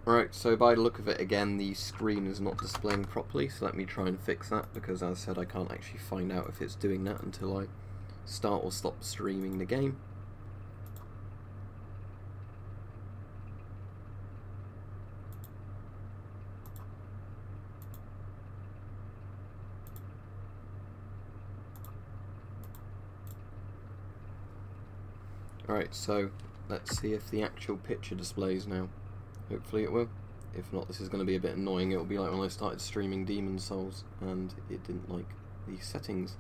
Right, so by the look of it again, the screen is not displaying properly, so let me try and fix that, because as I said, I can't actually find out if it's doing that until I start or stop streaming the game. Alright, so let's see if the actual picture displays now. Hopefully it will. If not, this is going to be a bit annoying. It will be like when I started streaming Demon Souls and it didn't like the settings.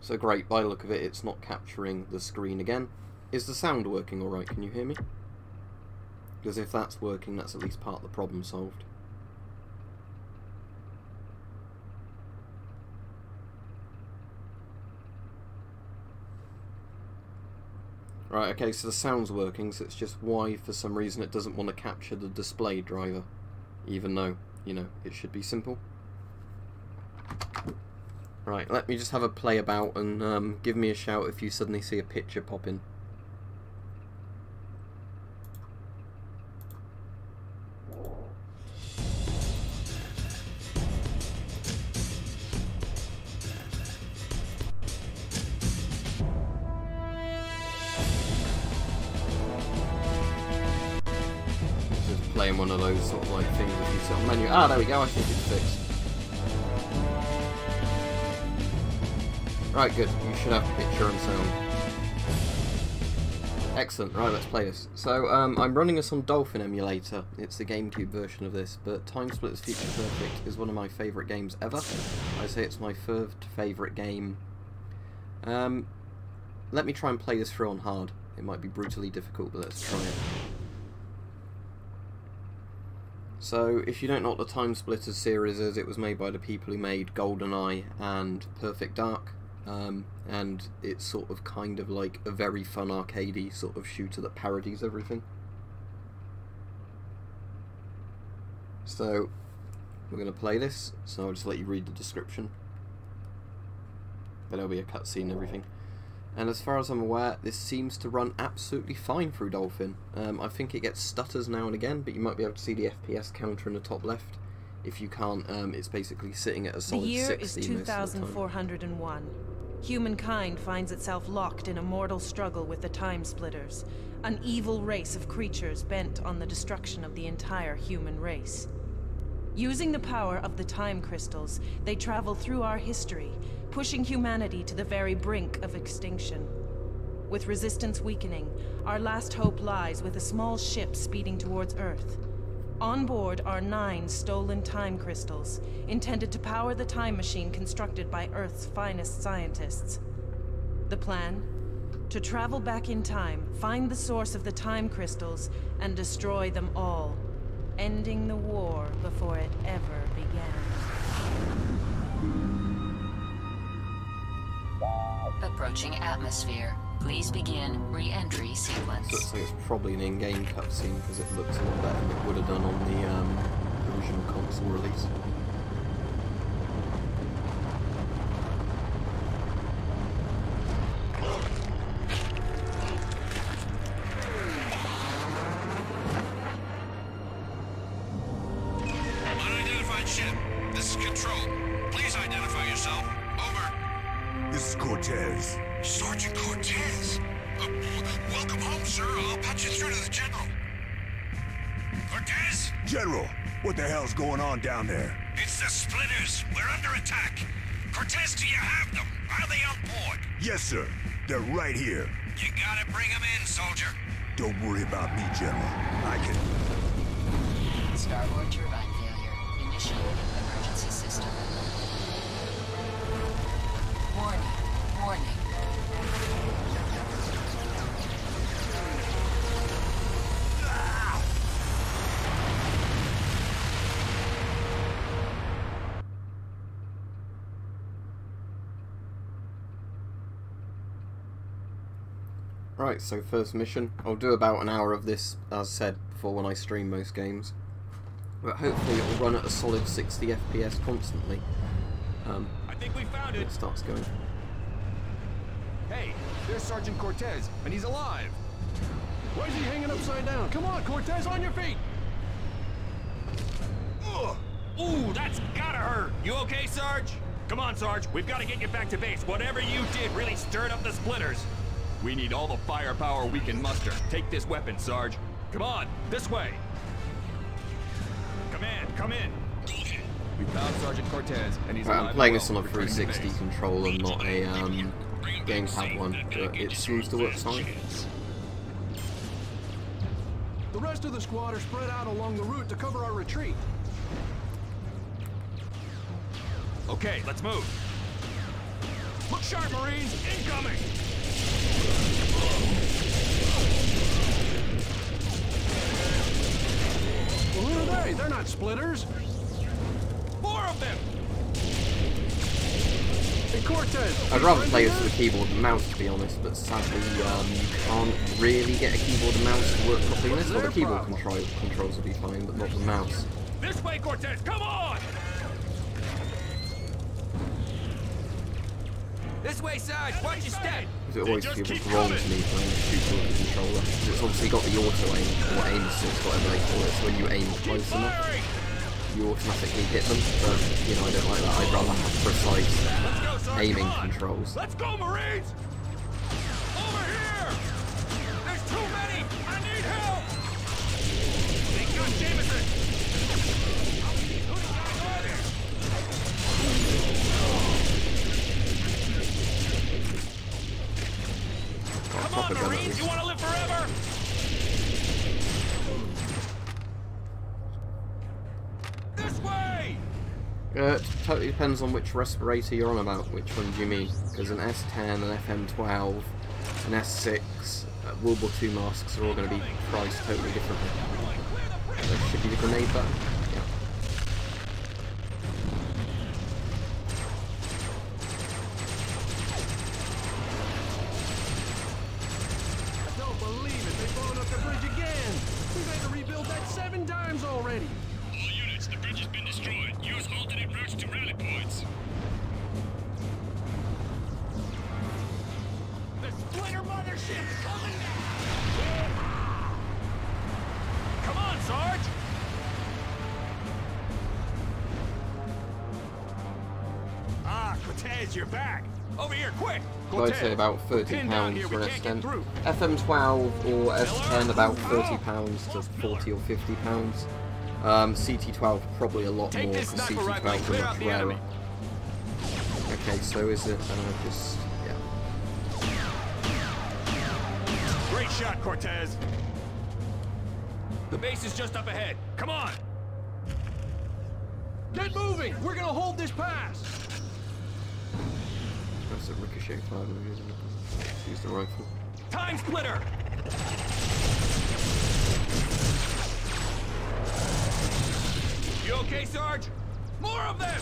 So great, by the look of it, it's not capturing the screen again. Is the sound working alright? Can you hear me? Because if that's working, that's at least part of the problem solved. Right, okay, so the sound's working, so it's just why, for some reason, it doesn't want to capture the display driver. Even though, you know, it should be simple. Right, let me just have a play about and give me a shout if you suddenly see a picture pop in. Playing one of those sort of like things if you sit on menu. Ah, there we go, I think it's fixed. Right, good. You should have picture and sound. Excellent. Right, let's play this. So, I'm running this on Dolphin emulator. It's the GameCube version of this, but Timesplitters Future Perfect is one of my favourite games ever. I say it's my third favourite game. Let me try and play this through on hard. It might be brutally difficult, but let's try it. So, if you don't know what the Timesplitters series is, it was made by the people who made GoldenEye and Perfect Dark, and it's sort of kind of like a very fun arcadey sort of shooter that parodies everything. So, we're going to play this, so I'll just let you read the description. There'll be a cutscene and everything. And as far as I'm aware, this seems to run absolutely fine through Dolphin. I think it gets stutters now and again, but you might be able to see the FPS counter in the top left. If you can't, it's basically sitting at a solid 60 most of the time. The year is 2401. Humankind finds itself locked in a mortal struggle with the Timesplitters, an evil race of creatures bent on the destruction of the entire human race. Using the power of the time crystals, they travel through our history, pushing humanity to the very brink of extinction. With resistance weakening, our last hope lies with a small ship speeding towards Earth. On board are 9 stolen time crystals, intended to power the time machine constructed by Earth's finest scientists. The plan? To travel back in time, find the source of the time crystals, and destroy them all, ending the war before it ever began. Approaching atmosphere. Please begin re-entry sequence. Looks like it's probably an in-game cutscene because it looks a lot better than it would have done on the original console release. Unidentified ship. This is Control. Please identify yourself. Over. This is Cortez. Sergeant Cortez. Welcome home, sir. I'll patch you through to the General. Cortez? General, what the hell's going on down there? It's the Splitters. We're under attack. Cortez, do you have them? Are they on board? Yes, sir. They're right here. You gotta bring them in, soldier. Don't worry about me, General. I can... Starboard turbine failure. Initiating emergency system. Warning. Warning. Right, so first mission. I'll do about an hour of this, as said before, when I stream most games. But hopefully it'll run at a solid 60 FPS constantly. I think we found it. It starts going. Hey, there's Sergeant Cortez, and he's alive. Why is he hanging upside down? Come on, Cortez, on your feet. Ooh, that's gotta hurt. You okay, Sarge? Come on, Sarge. We've got to get you back to base. Whatever you did really stirred up the splitters. We need all the firepower we can muster. Take this weapon, Sarge. Come on, this way. Command, come in. We found Sergeant Cortez, and he's Right, alive I'm playing and this on well, a returning to 360 base. controller, not a gamepad one, but it seems to work fine. The rest of the squad are spread out along the route to cover our retreat. Okay, let's move. Look sharp, Marines! Incoming! Well, who are they? They're not splitters. More of them! Hey, Cortez. I'd rather play this with a keyboard and mouse, to be honest, but sadly you can't really get a keyboard and mouse to work properly in this. Well, the keyboard controls will be fine, but not the mouse. This way, Cortez! Come on! This way, Sarge! Watch your step! Because it always feels wrong to me playing a shooter with a controller. It's obviously got the auto aim, or aim assist, whatever they call it, so when you aim close enough, you automatically hit them, but, you know, I don't like that. I'd rather have precise aiming controls. Let's go, Marines! Over here! There's too many! I need help! Take good, Jameson! Come on, Marines! You want to live forever? This way! It totally depends on which respirator you're on about. Which one do you mean? Because an S10, an FM12, an S6, World War II masks are all going to be priced totally differently. There should be the grenade button. Yeah. I don't believe it. They've blown up the bridge again. We've had to rebuild that 7 times already. All units, the bridge has been destroyed. Use alternate routes to rally points. The Splinter mothership's coming down! Come on, Sarge! Ah, Cortez, you're back! Over here, quick! I'd say about £30 for an S10. FM12 or S10 about £30 to £40 or £50. CT12 probably a lot more because CT12 are much rarer. Okay, so is it just yeah. Great shot, Cortez! The base is just up ahead. Come on! Get moving. We're gonna hold this pass. That's a ricochet fire movie, isn't it? Let's use the rifle. Timesplitter! You okay, Sarge? More of them!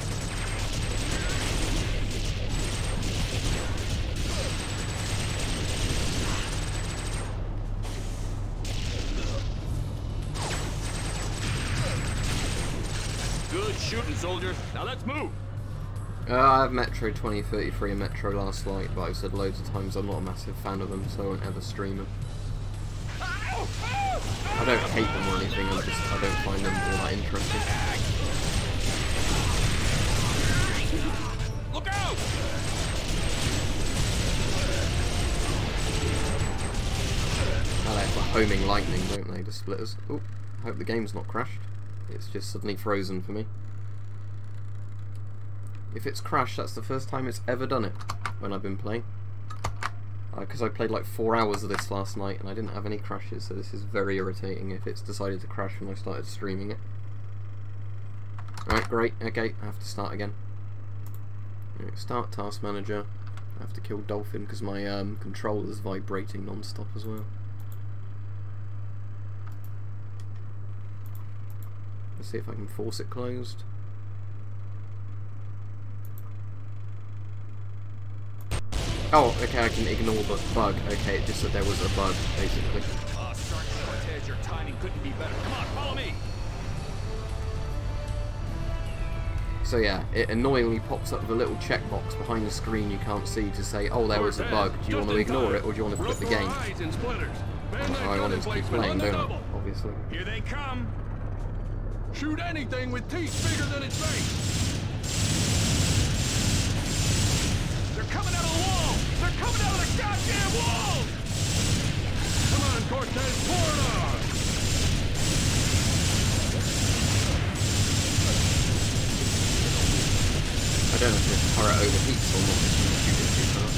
Good shooting, soldiers. Now let's move. I have Metro 2033 and Metro Last Light, but I've said loads of times I'm not a massive fan of them, so I won't ever stream them. I don't hate them or anything, I don't find them all that interesting. Look out! They have homing lightning, don't they, the splitters? Oh, I hope the game's not crashed. It's just suddenly frozen for me. If it's crashed, that's the first time it's ever done it when I've been playing. Because I played like 4 hours of this last night and I didn't have any crashes, so this is very irritating if it's decided to crash when I started streaming it. Right, great, okay, I have to start again. Right, start task manager. I have to kill Dolphin because my controller's vibrating non-stop as well. Let's see if I can force it closed. Oh, okay, I can ignore the bug. Okay, it just said there was a bug, basically. Oh, Sergeant Cortez, your timing couldn't be better. Come on, follow me. So yeah, it annoyingly pops up with a little checkbox behind the screen you can't see to say, oh, there was a bug. Do you want to ignore it or do you want to quit the game? Oh, I want him to keep playing, don't I? Obviously. Here they come. Shoot anything with teeth bigger than its face. They're coming out of the wall! They're coming out of the goddamn wall! Come on, Cortez, pour it on! I don't know if this turret overheats or not if you shoot it too fast.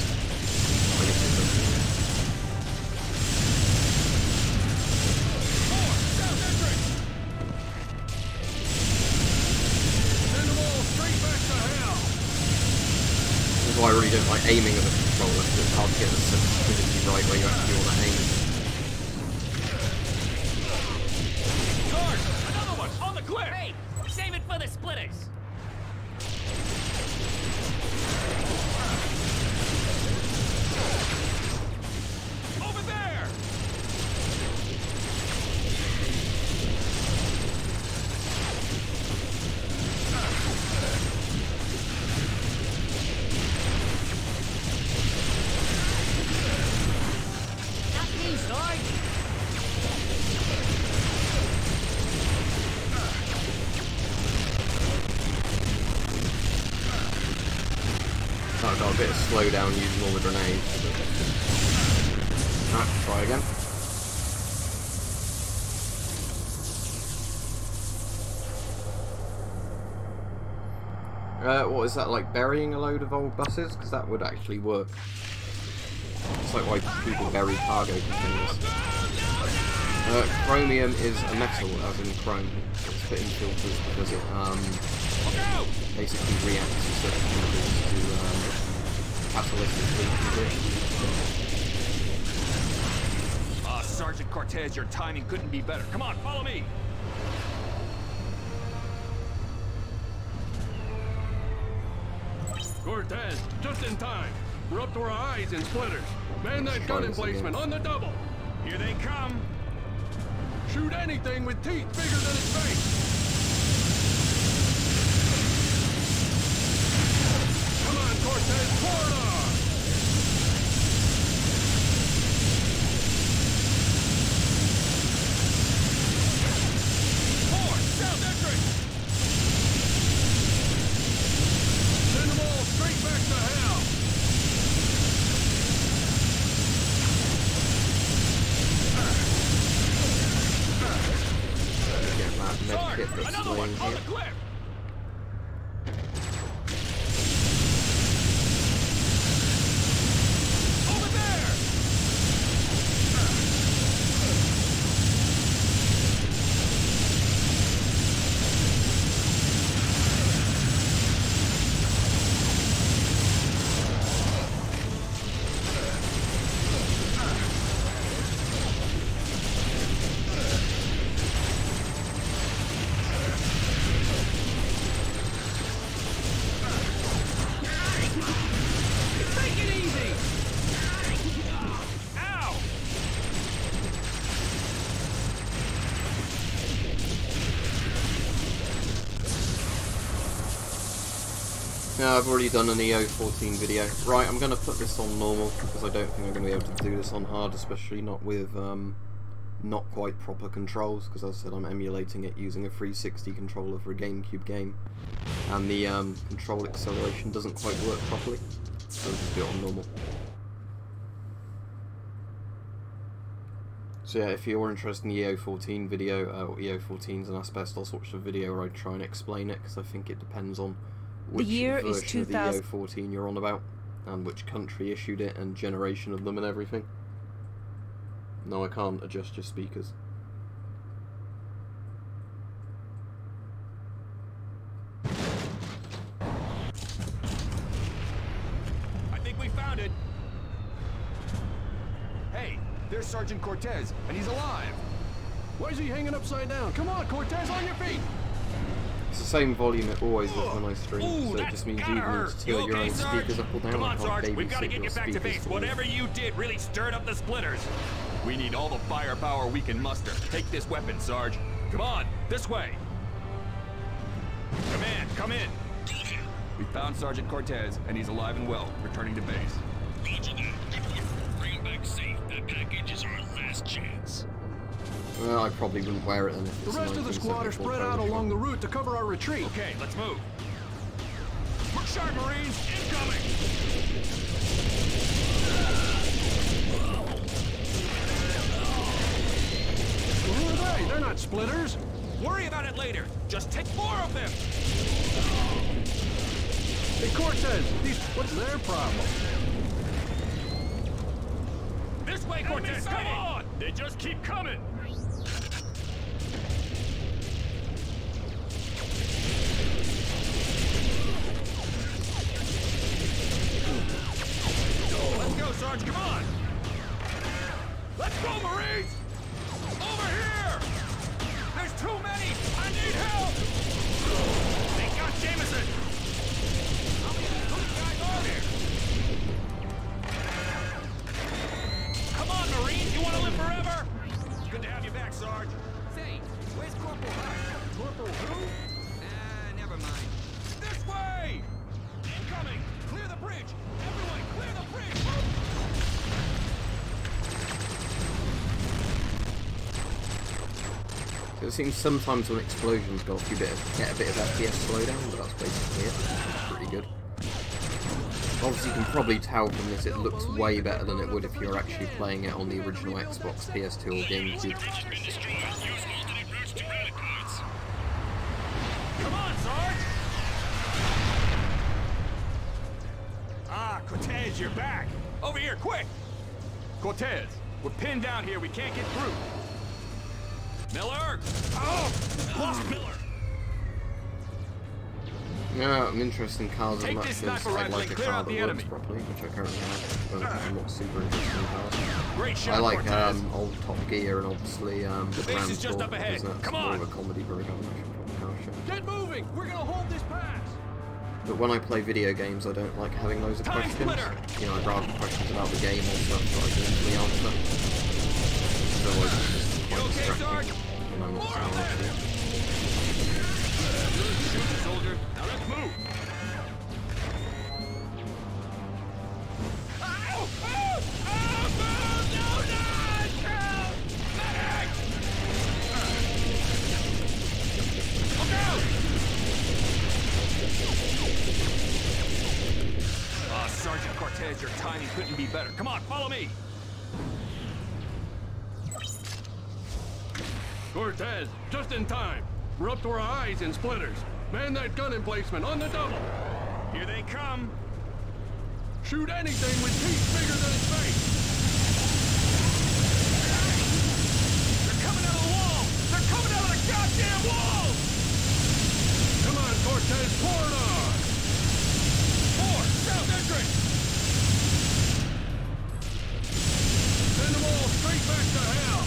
I guess it does. Send them all straight back to hell! This is why I really don't like aiming of a controller, because it's hard to get the sensitivity right where you actually want to aim. Sarge, another one on the cliff! Hey, save it for the splitters! Over there! Not me, Sarge. So I've got a bit of slowdown using all the grenades. Alright, try again. What is that, like burying a load of old buses? Because that would actually work. It's like why people bury cargo containers. Chromium is a metal, as in chrome. It's put in filters because it basically reacts to certain chemicals to catalytically convert. Sergeant Cortez, your timing couldn't be better. Come on, follow me! Cortez, just in time. We're up to our eyes in splitters. Man that gun emplacement on the double. Here they come! Shoot anything with teeth bigger than its face. Come on, Cortez, pour it on! Forward! South entrance! Send them all straight back to hell! Get that Sarge, medkit that's another one laying on here. the cliff! Over there! Take it easy! Ow! Yeah, I've already done an EO14 video. Right, I'm going to put this on normal because I don't think I'm going to be able to do this on hard, especially not with not quite proper controls, because as I said, I'm emulating it using a 360 controller for a GameCube game, and the control acceleration doesn't quite work properly, so I'll just do it on normal. So yeah, if you're interested in the EO14 video, or EO14's an asbestos, watch the video where I try and explain it, because I think it depends on which year is version of the 2000. EO14 you're on about, and which country issued it, and generation of them and everything. No, I can't adjust your speakers. I think we found it! Hey, there's Sergeant Cortez, and he's alive! Why is he hanging upside down? Come on, Cortez, on your feet! It's the same volume it always is when I stream, Ooh, so it that just means gotta you need hurt. to You turn your okay, own Sarge? speakers up or down. Come I on, can't Sarge, we've got to babysit get your you back to speakers base. for you. Whatever you did really stirred up the splitters. We need all the firepower we can muster. Take this weapon, Sarge. Come on, this way. Command, come in. We found Sergeant Cortez, and he's alive and well, returning to base. Roger that. Bring him back safe. That package is our last chance. Well, I probably wouldn't wear it then if it's The rest of the squad are 1974 spread out Polish along one. the route to cover our retreat. Okay, let's move. Look sharp, Marines! Incoming! Who are they? They're not splitters. Worry about it later. Just take 4 of them. Hey, Cortez, what's their problem? This way, Cortez! Come on! They just keep coming. Let's go, Sarge! Come on! Let's go, Marines! Over here! There's too many! I need help! They got Jameson! How many of those guys are there? Come on, Marines! You want to live forever? Good to have you back, Sarge. Say, where's Corporal Hart? Corporal who? Never mind. This way! Incoming! Clear the bridge! Everyone, clear the bridge! It seems sometimes when explosions go off you get a bit of FPS slowdown, but that's basically it. It's pretty good. Obviously you can probably tell from this it looks way better than it would if you were actually playing it on the original Xbox, PS2 or GameCube. Come on, Sarge! Ah, Cortez, you're back! Over here, quick! Cortez, we're pinned down here, we can't get through. Miller! Oh! Lost Miller! Yeah, I'm interested in cars as Take much this as sniper I'd rifle like and a clear car out that the works enemy. properly, which I currently have, but I'm not super interested in cars. Great shot, I like Cortez. old Top Gear and obviously the base Grand is just Tour, up ahead. because that's Come more on. of a comedy program. Get moving! We're gonna hold this pass! But when I play video games, I don't like having loads of questions. Timesplitter! You know, I'd rather have questions about the game or stuff that I can easily answer. Otherwise, it's just quite okay, distracting. Sarge? And I'm not More so of honest them. with it. Shoot the soldier. Now let's move. Ow! Oh! Oh! No! Help! Medic! Look out! Ah, Sergeant Cortez, your timing couldn't be better. Come on, follow me. Cortez, just in time. We're up to our eyes in splitters. Man that gun emplacement on the double. Here they come. Shoot anything with teeth bigger than its face. They're coming out of the wall! They're coming out of the goddamn wall! Come on, Cortez, pour it on. 4, south entrance! Send them all straight back to hell.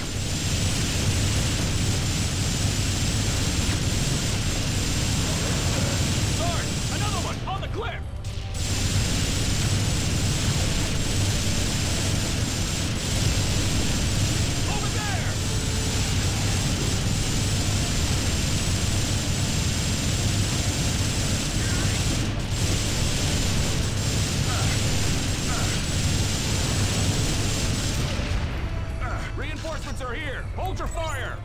Sarge, another one on the cliff! Over there! Reinforcements are here! Hold your fire!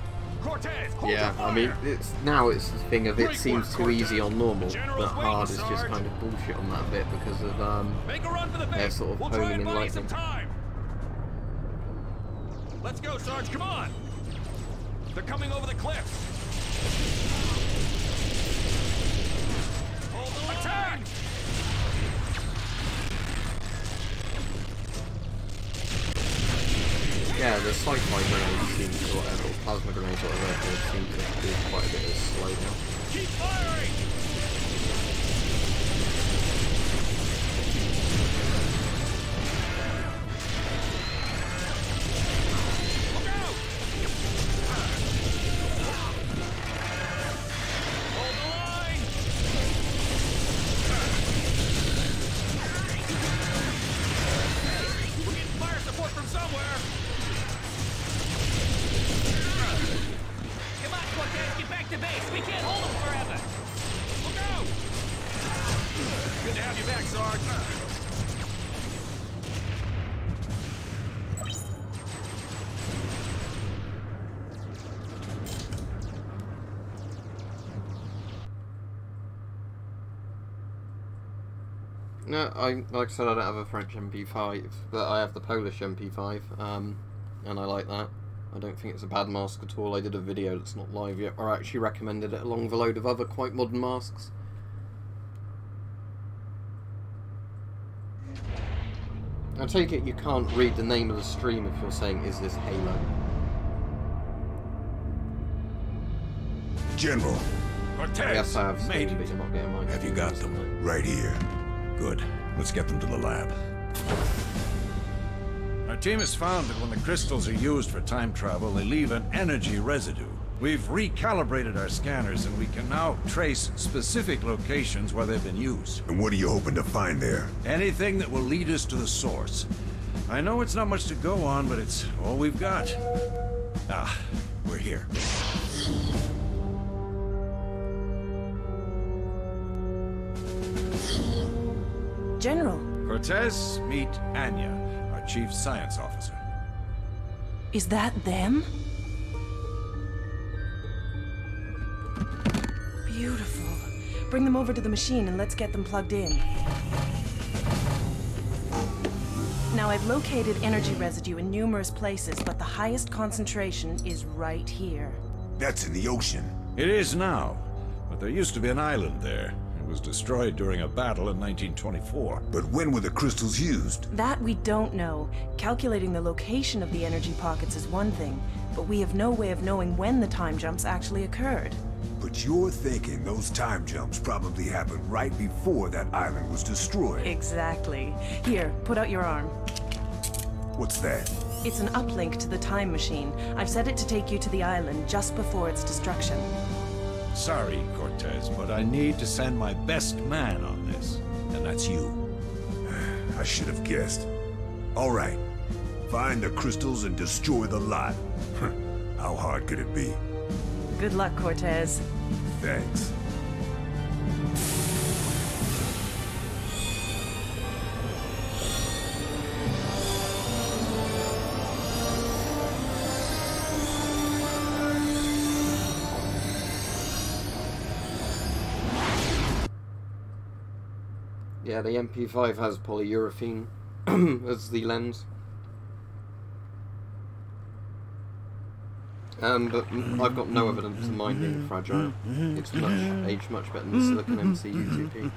Cortez, hold your Yeah, fire! I mean, it's the thing of it Great seems work, too Cortez. easy on normal, General's but waiting, hard is just Sarge. kind of bullshit on that bit because of Make a run for the they're base! sort of We'll try homing and in buy you some lightning. time! Let's go, Sarge, come on! They're coming over the cliffs! Hold the line! Attack! Yeah, the sci-fi grenades seem to, or plasma grenades, whatever, they seem to do quite a bit of slowdown. Keep firing! Look out! Hold the line! We're getting fire support from somewhere! Come on, Cortez, get back to base. We can't hold them forever. Look out! Good to have you back, Sarge. No, like I said, I don't have a French MP5, but I have the Polish MP5, and I like that. I don't think it's a bad mask at all. I did a video that's not live yet, where I actually recommended it along with a load of other quite modern masks. I take it you can't read the name of the stream if you're saying, is this Halo? General. Cortez, Yes, I have mate. Steam, but you're not getting mine. Have you got them? Right here. Good. Let's get them to the lab. Our team has found that when the crystals are used for time travel, they leave an energy residue. We've recalibrated our scanners, and we can now trace specific locations where they've been used. And what are you hoping to find there? Anything that will lead us to the source. I know it's not much to go on, but it's all we've got. Ah, we're here. General, Cortez, meet Anya, our chief science officer. is that them? Beautiful. Bring them over to the machine and let's get them plugged in. Now, I've located energy residue in numerous places, but the highest concentration is right here. That's in the ocean. It is now, but there used to be an island there. It was destroyed during a battle in 1924. But when were the crystals used? That we don't know. Calculating the location of the energy pockets is one thing, but we have no way of knowing when the time jumps actually occurred. But you're thinking those time jumps probably happened right before that island was destroyed. Exactly. Here, put out your arm. What's that? It's an uplink to the time machine. I've set it to take you to the island just before its destruction. Sorry, Cortez, but I need to send my best man on this, and that's you. I should have guessed. All right. Find the crystals and destroy the lot. How hard could it be? Good luck, Cortez. Thanks. Yeah, the MP5 has polyurethane as the lens. But I've got no evidence of mine being fragile. It's aged much better than the silicon MCU 2P.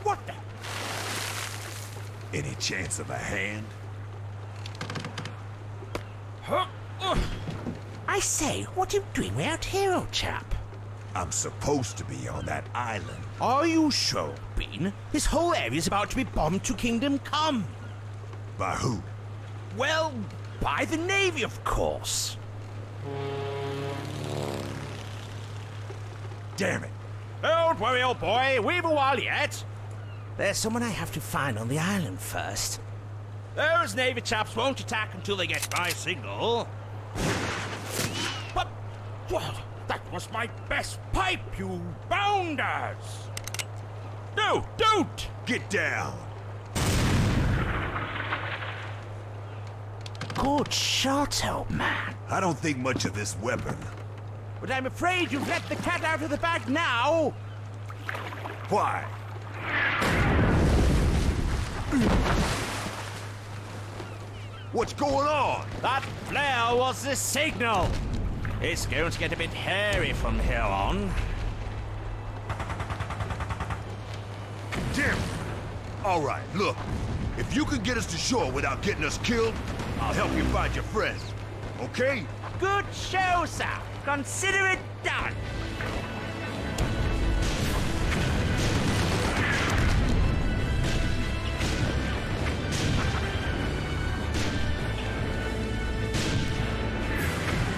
What the? Any chance of a hand? I say, what are you doing way out here, old chap? I'm supposed to be on that island. Are you sure, Bean? This whole area's about to be bombed to Kingdom Come. By who? Well, by the Navy, of course. Damn it. Don't worry, old boy. We've a while yet. There's someone I have to find on the island first. Those Navy chaps won't attack until they get my signal. But, well, that was my best pipe, you bounders! No, don't! Get down! Good shot, old man. I don't think much of this weapon. But I'm afraid you've let the cat out of the bag now. Why? What's going on? That flare was the signal. It's going to get a bit hairy from here on. Damn it! All right, look. If you can get us to shore without getting us killed, I'll help you find your friends. Okay? Good show, sir. Consider it done.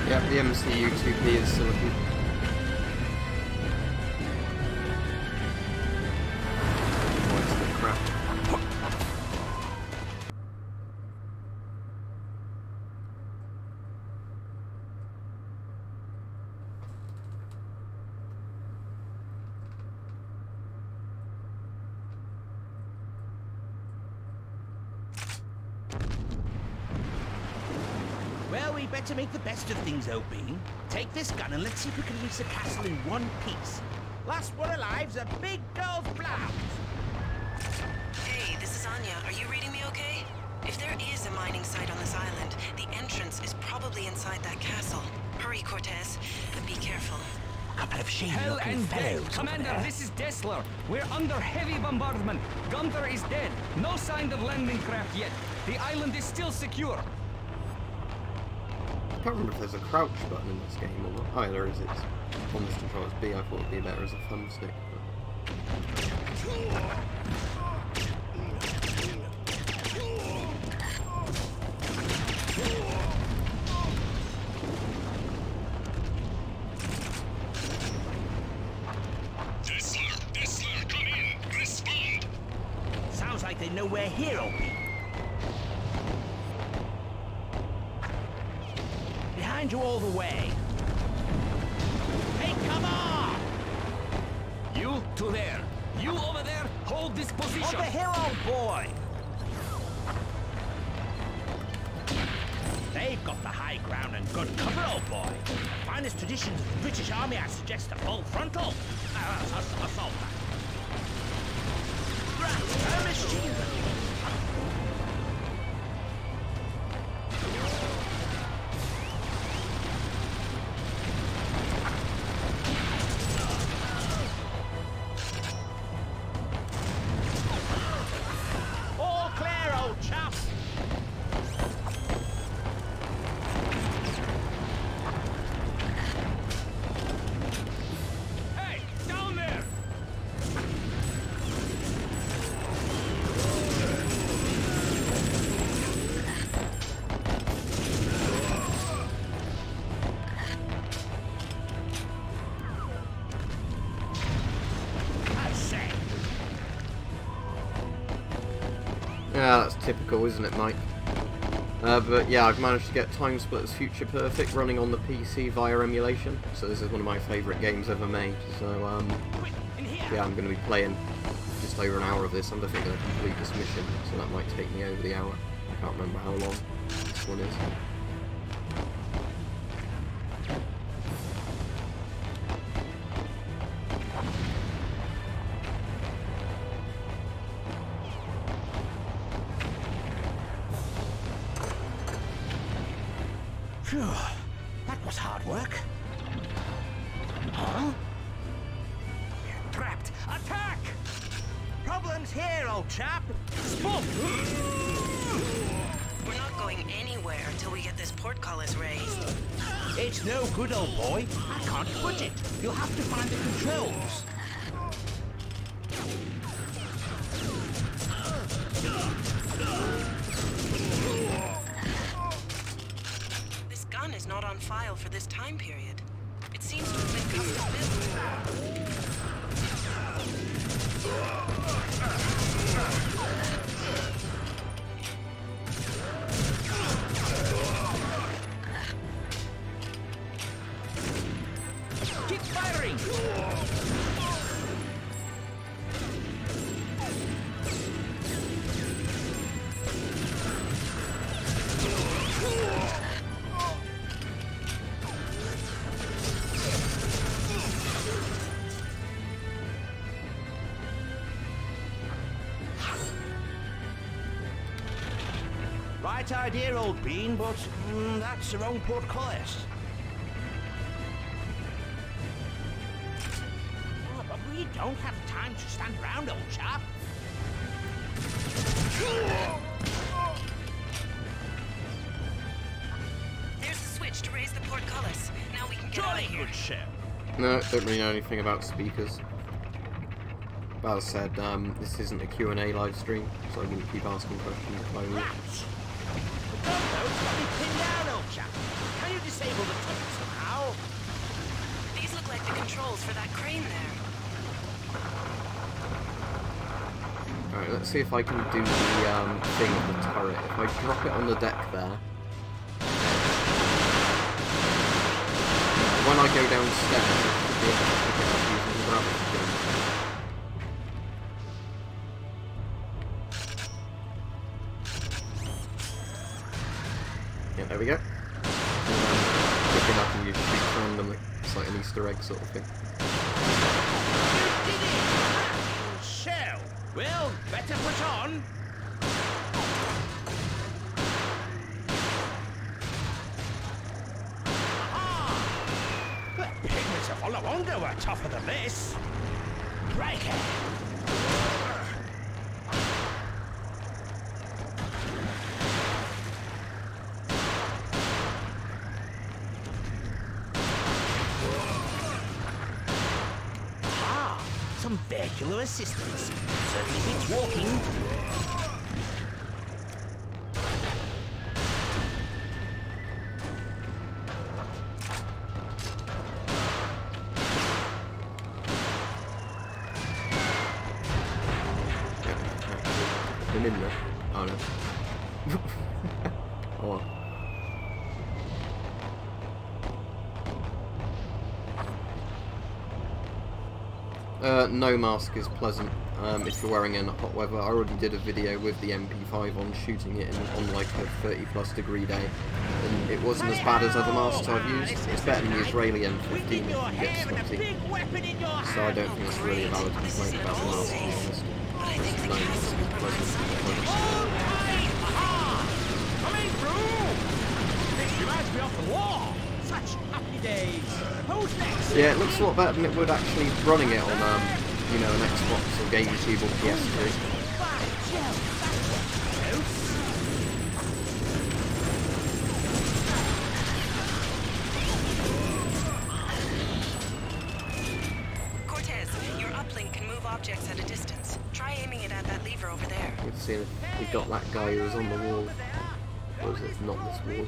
Yep, the MCU 2P is silicon. What's the crap? we better make the best of things, OB. Take this gun and let's see if we can reach the castle in one piece. Last one alive's a big girl's blouse. Hey, this is Anya. Are you reading me okay? If there is a mining site on this island, the entrance is probably inside that castle. Hurry, Cortez, and be careful. A couple of Hell shady-looking and death! fellows over Commander, there. this is Dessler. We're under heavy bombardment. Gunther is dead. No sign of landing craft yet. The island is still secure. I can't remember if there's a crouch button in this game or not. Oh, yeah, there is. It's on this control as B. I thought it'd be better as a thumbstick. Dessler, come in. Respond. Sounds like they know we're here, OB. Behind you all the way. Hey, come on! You to there. You over there, hold this position. On the hill, old boy! They've got the high ground and good cover, old boy. The finest traditions of the British Army, I suggest a full frontal. Assault that. Right, a machine gun. All clear, old chap. Hey, down there! I say. Yeah, that's typical, isn't it, Mike? But yeah, I've managed to get Timesplitters Future Perfect running on the PC via emulation, so this is one of my favourite games ever made, so yeah, I'm going to be playing just over an hour of this. I'm definitely going to complete this mission, so that might take me over the hour. I can't remember how long this one is. Phew, that was hard work. Huh? We're trapped. Attack! Problems here, old chap. Smoke! We're not going anywhere until we get this portcullis raised. It's no good, old boy. I can't put it. You'll have to find the controls. This gun is not on file for this time period. It seems to have been custom built. Keep firing! Right idea, old bean, but that's the wrong portcullis. Oh, but we don't have time to stand around, old chap. There's a switch to raise the portcullis. Now we can get out of Jolly here. good ship. No, don't really know anything about speakers. But as I said, this isn't a Q&A live stream, so I wouldn't keep asking questions if I were. Rats! The gunboat's got me pinned down, old chap. Can you disable the tunnel somehow? These look like the controls for that crane there. Alright, let's see if I can do the thing with the turret. If I drop it on the deck there, when I go downstairs, I should be able to pick it up using the gravity gun. Yeah, there we go. looks like an Easter egg sort of thing. You did it! Shell! Well, better push on. Aha! The pigments are full of wonder were tougher than this. Break it! Some vehicular assistance. Certainly beats walking. Been in there. Oh no. Oh. No mask is pleasant if you're wearing it in hot weather. I already did a video with the MP5 on shooting it on like a 30+ degree day, and it wasn't as bad as other masks I've used. It's better than the Israeli M15 if you get snotty. So I don't think it's really a valid complaint about the mask, to be honest. No mask is pleasant. Coming through! This reminds me of the war! Such happy days! Who's next? Yeah, it looks a lot better than it would actually running it on, you know, an Xbox or GameCube or PS3. Cortez, your uplink can move objects at a distance. Try aiming it at that lever over there. Let's see if we got that guy who was on the wall. Or was it not this wall?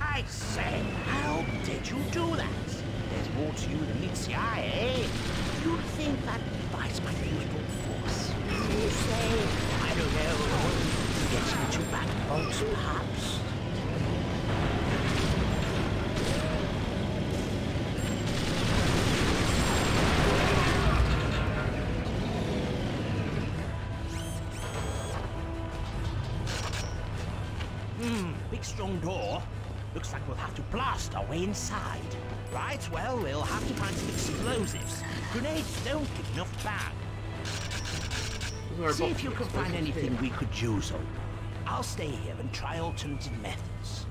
I say, how did you do that? There's more to you than meets the eye, eh? You'd think that device might be able to force. You say, I don't know, getting into backbones, perhaps? Big strong door. Looks like we'll have to blast our way inside. Right, well, we'll have to find some explosives. Grenades don't give enough bang. See if you can find anything we could use on. I'll stay here and try alternative methods.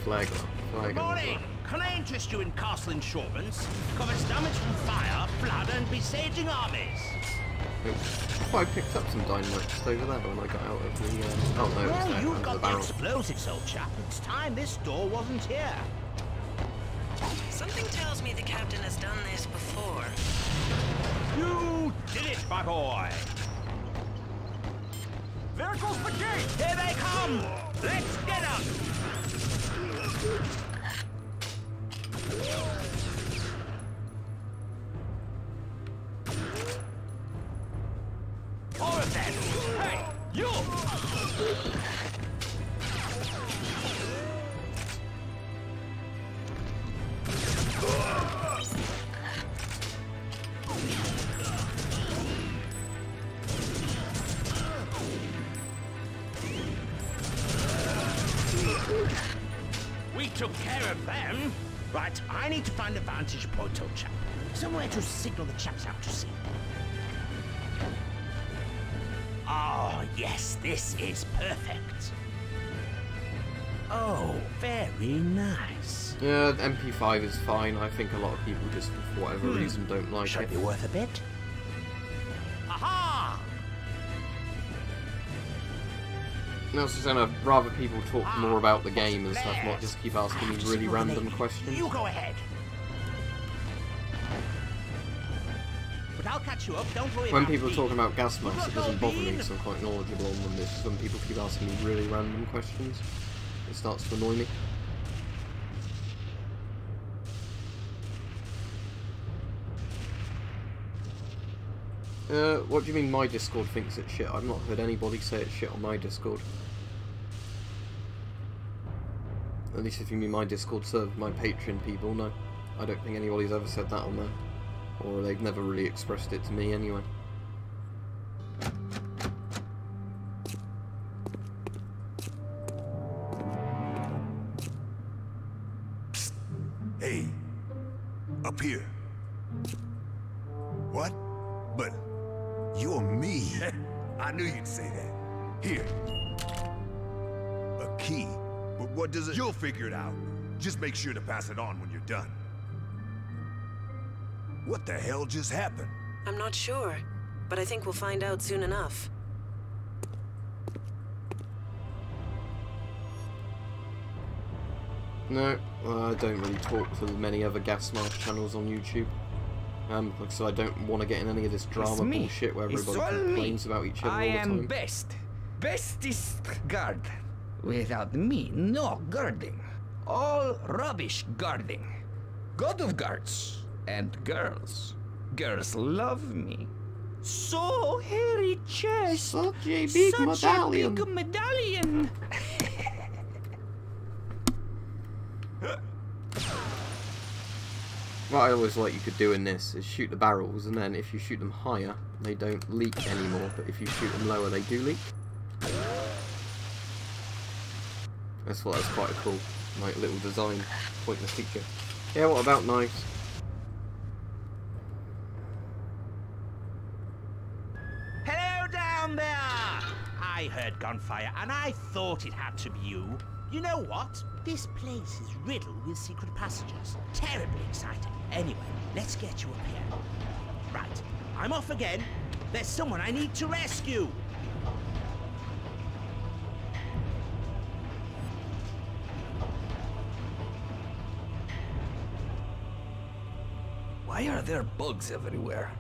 Flag. Good morning! Can I interest you in castle insurance? Covers damage from fire, flood, and besieging armies. I picked up some dynamite just over there when I got out of the... oh no, well, it's you've got the barrel. explosives, old chap. It's time this door wasn't here. Something tells me the captain has done this before. You did it, my boy! There goes the gate! Here they come! Let's get up! All of them! Hey, you! We took care of them. Right, I need to find a vantage point, old chap. Somewhere to signal the chaps out to sea. Oh, yes, this is perfect. Oh, very nice. Yeah, MP5 is fine. I think a lot of people just, for whatever reason, don't like Should it. be worth a bit. Aha! No, I was just saying, I'd rather people talk more about the game and stuff, not just keep asking me really random questions. You go ahead. But I'll catch you up, don't worry When about people me. are talking about gas masks, it doesn't bother me because I'm quite knowledgeable on them. It's just when people keep asking me really random questions, it starts to annoy me. What do you mean my Discord thinks it's shit? I've not heard anybody say it's shit on my Discord. At least if you mean my Discord server, my Patreon people, no. I don't think anybody's ever said that on there. Or they've never really expressed it to me anyway. Hey, up here. What? But you're me. I knew you'd say that. Here. A key. But what does it... You'll figure it out. Just make sure to pass it on when you're done. What the hell just happened? I'm not sure, but I think we'll find out soon enough. No, I don't really talk to many other gas mask channels on YouTube. Like I said, I don't want to get in any of this drama bullshit where everybody complains about each other all the time. I am bestest guard. Without me, no guarding. All rubbish guarding. God of guards and girls. Girls love me. So hairy chest. Such a big medallion. A big medallion. What I always like you could do in this is shoot the barrels, and then if you shoot them higher, they don't leak anymore, but if you shoot them lower, they do leak. That's quite a cool, like, little design, pointless feature. Yeah, what about knives? Hello down there! I heard gunfire, and I thought it had to be you. You know what? This place is riddled with secret passages. Terribly exciting. Anyway, let's get you up here. Right, I'm off again. There's someone I need to rescue. Why are there bugs everywhere?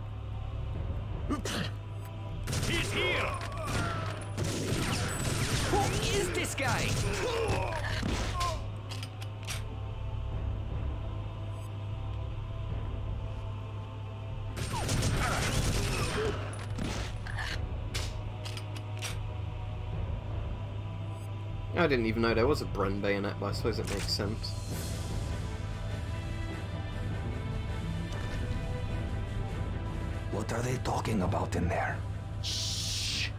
He's here! Who is this guy? I didn't even know there was a Bren bayonet, but I suppose it makes sense. What are they talking about in there? Shh!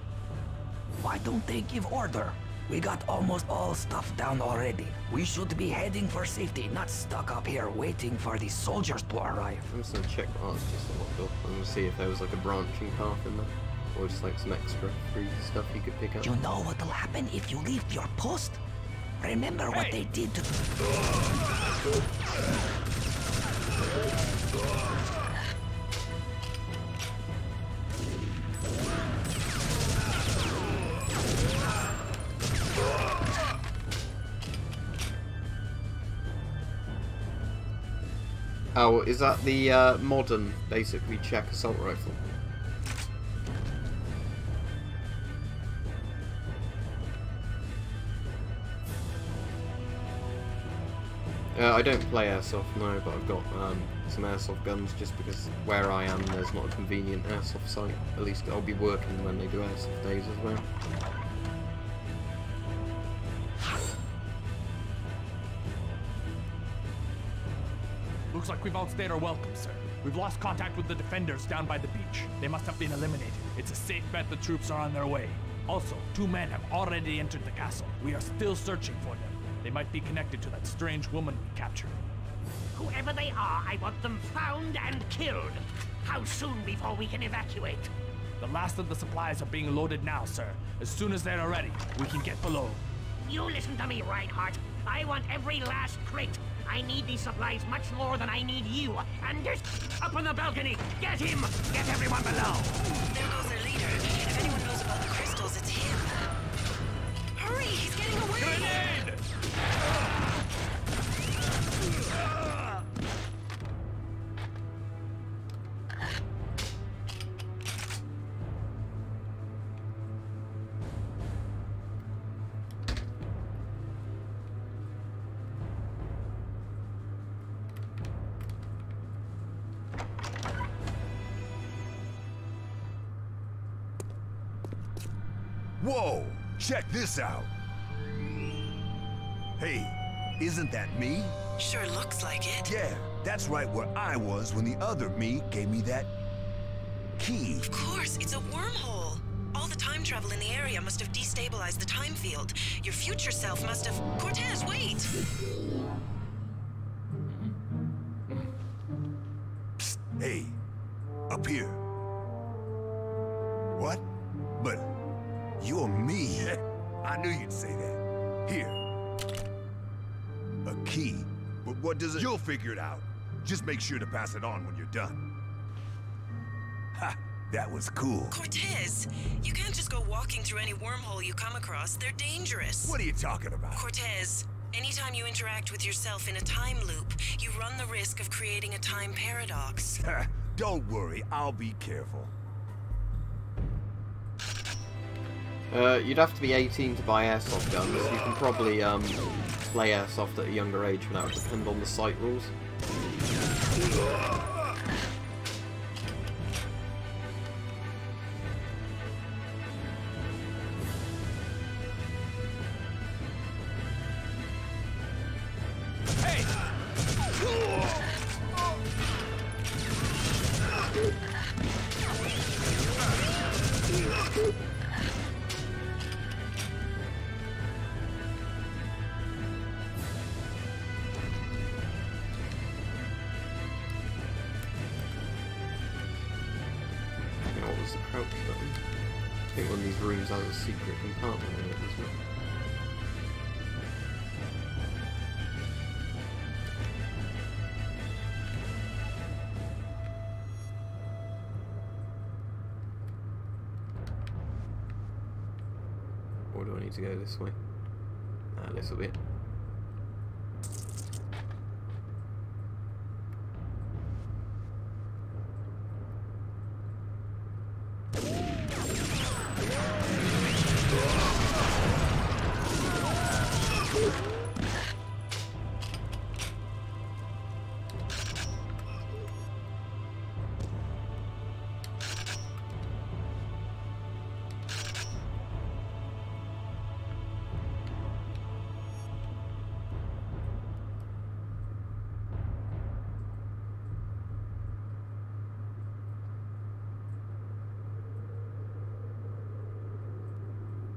Why don't they give order? We got almost all stuff down already. We should be heading for safety, not stuck up here waiting for the soldiers to arrive. I'm just gonna check. Oh, it's just locked up. I'm gonna see if there was like a branching path in there, or just like some extra free stuff you could pick up. You know what'll happen if you leave your post? Remember what they did to... Oh, is that the modern, basically, Czech assault rifle? I don't play airsoft, no, but I've got some airsoft guns just because where I am there's not a convenient airsoft site. At least I'll be working when they do airsoft days as well. Looks like we've outstayed our welcome, sir. We've lost contact with the defenders down by the beach. They must have been eliminated. It's a safe bet the troops are on their way. Also, 2 men have already entered the castle. We are still searching for them. They might be connected to that strange woman we captured. Whoever they are, I want them found and killed. How soon before we can evacuate? The last of the supplies are being loaded now, sir. As soon as they're ready, we can get below. You listen to me, Reinhardt. I want every last crate. I need these supplies much more than I need you. And there's... Up on the balcony! Get him! Get everyone below! There goes their leader. If anyone knows about the crystals, it's him. Hurry! He's getting away! Grenade! Whoa! Check this out! Hey, isn't that me? Sure looks like it. Yeah, that's right where I was when the other me gave me that key. Of course, it's a wormhole. All the time travel in the area must have destabilized the time field. Your future self must have... Cortez, wait! Psst, hey, up here. What? But you're me. I knew you'd say that. Here. A key. But what does it... You'll figure it out. Just make sure to pass it on when you're done. Ha! That was cool. Cortez, you can't just go walking through any wormhole you come across. They're dangerous. What are you talking about? Cortez, anytime you interact with yourself in a time loop, you run the risk of creating a time paradox. Don't worry, I'll be careful. You'd have to be 18 to buy airsoft guns. You can probably play airsoft at a younger age, but that would depend on the site rules. Crouch button. I think one of these rooms has a secret compartment in it, doesn't it? Or do I need to go this way? This will be it.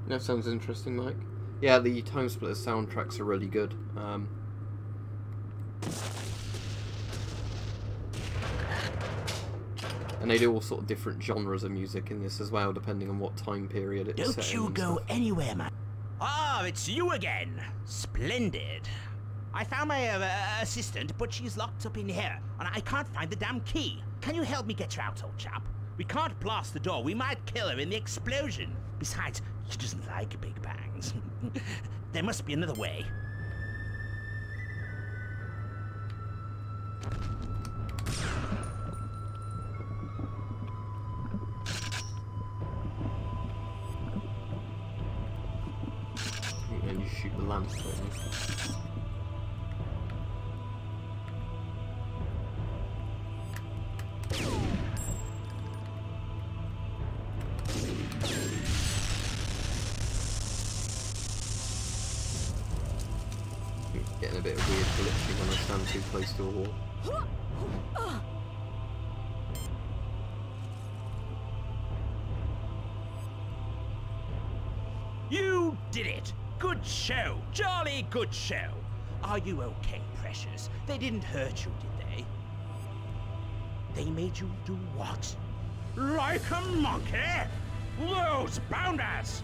That sounds interesting, Mike. Yeah, the Timesplitters soundtracks are really good. And they do all sort of different genres of music in this as well, depending on what time period it's set in. Don't you go anywhere, man. Ah, it's you again. Splendid. I found my assistant, but she's locked up in here, and I can't find the damn key. Can you help me get her out, old chap? We can't blast the door. We might kill her in the explosion. Besides, she doesn't like big bangs. There must be another way. And you shoot the lamp, don't you? Getting a bit of weird glitching when I stand too close to a wall. You did it! Good show! Jolly good show! Are you okay, precious? They didn't hurt you, did they? They made you do what? Like a monkey? Those bounders!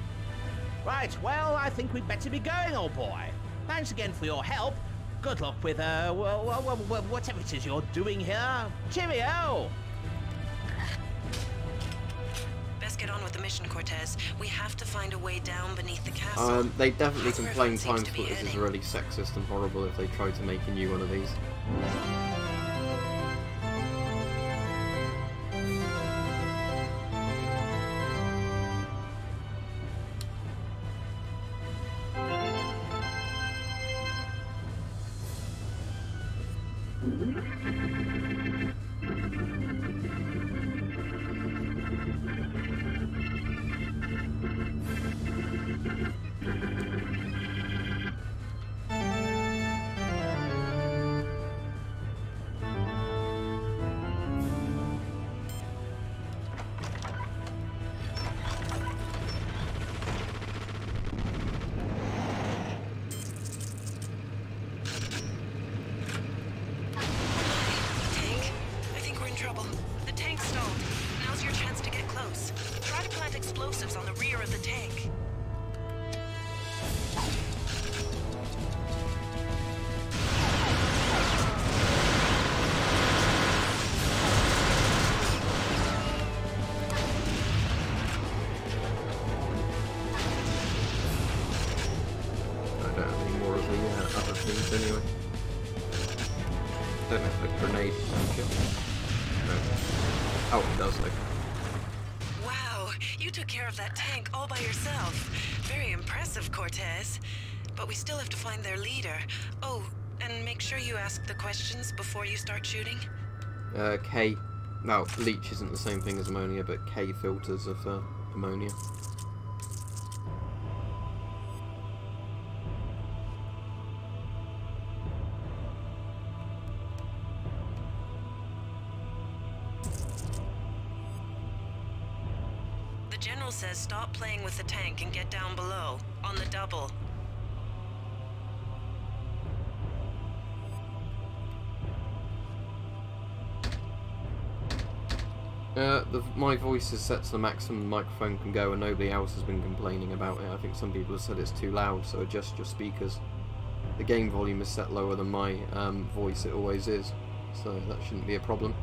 Right, well, I think we'd better be going, old boy. Thanks again for your help. Good luck with, whatever it is you're doing here. Cheerio! Best get on with the mission, Cortez. We have to find a way down beneath the castle. They definitely complain Timesplitters is really sexist and horrible if they try to make a new one of these. explosives on the rear of the tank. Anyway, don't know if the grenade can kill. No. Oh, it does though. Wow, you took care of that tank all by yourself. Very impressive, Cortez. But we still have to find their leader. Oh, and make sure you ask the questions before you start shooting. K. Well, bleach isn't the same thing as ammonia, but K filters of ammonia. The General says stop playing with the tank and get down below, on the double. My voice is set to the maximum the microphone can go, and nobody else has been complaining about it. I think some people have said it's too loud, so adjust your speakers. The game volume is set lower than my voice, it always is, so that shouldn't be a problem.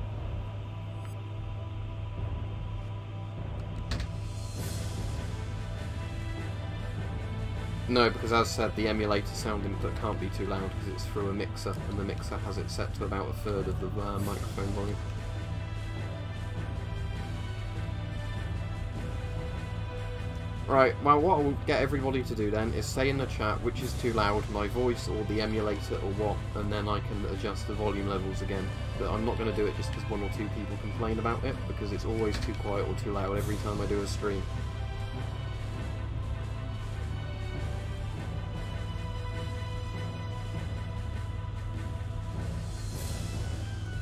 No, because as said, the emulator sound input can't be too loud because it's through a mixer, and the mixer has it set to about a third of the microphone volume. Right, well, what I'll get everybody to do then is say in the chat which is too loud, my voice or the emulator or what, and then I can adjust the volume levels again. But I'm not going to do it just because one or two people complain about it, because it's always too quiet or too loud every time I do a stream.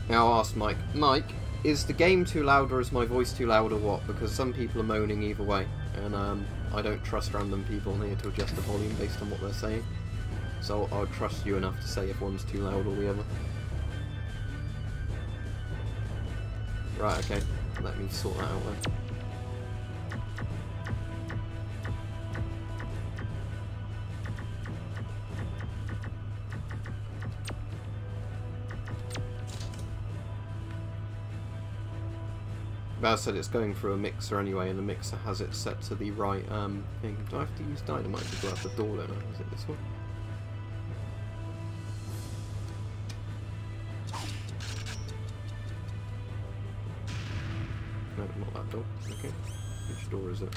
Now I'll ask Mike. Mike, is the game too loud or is my voice too loud or what? Because some people are moaning either way, and I don't trust random people here to adjust the volume based on what they're saying. So I'll trust you enough to say if one's too loud or the other. Right, okay. Let me sort that out then. But as I said, it's going through a mixer anyway, and the mixer has it set to the right thing. Do I have to use dynamite to go out the door, don't I? Is it this one? No, not that door. Okay. Which door is it?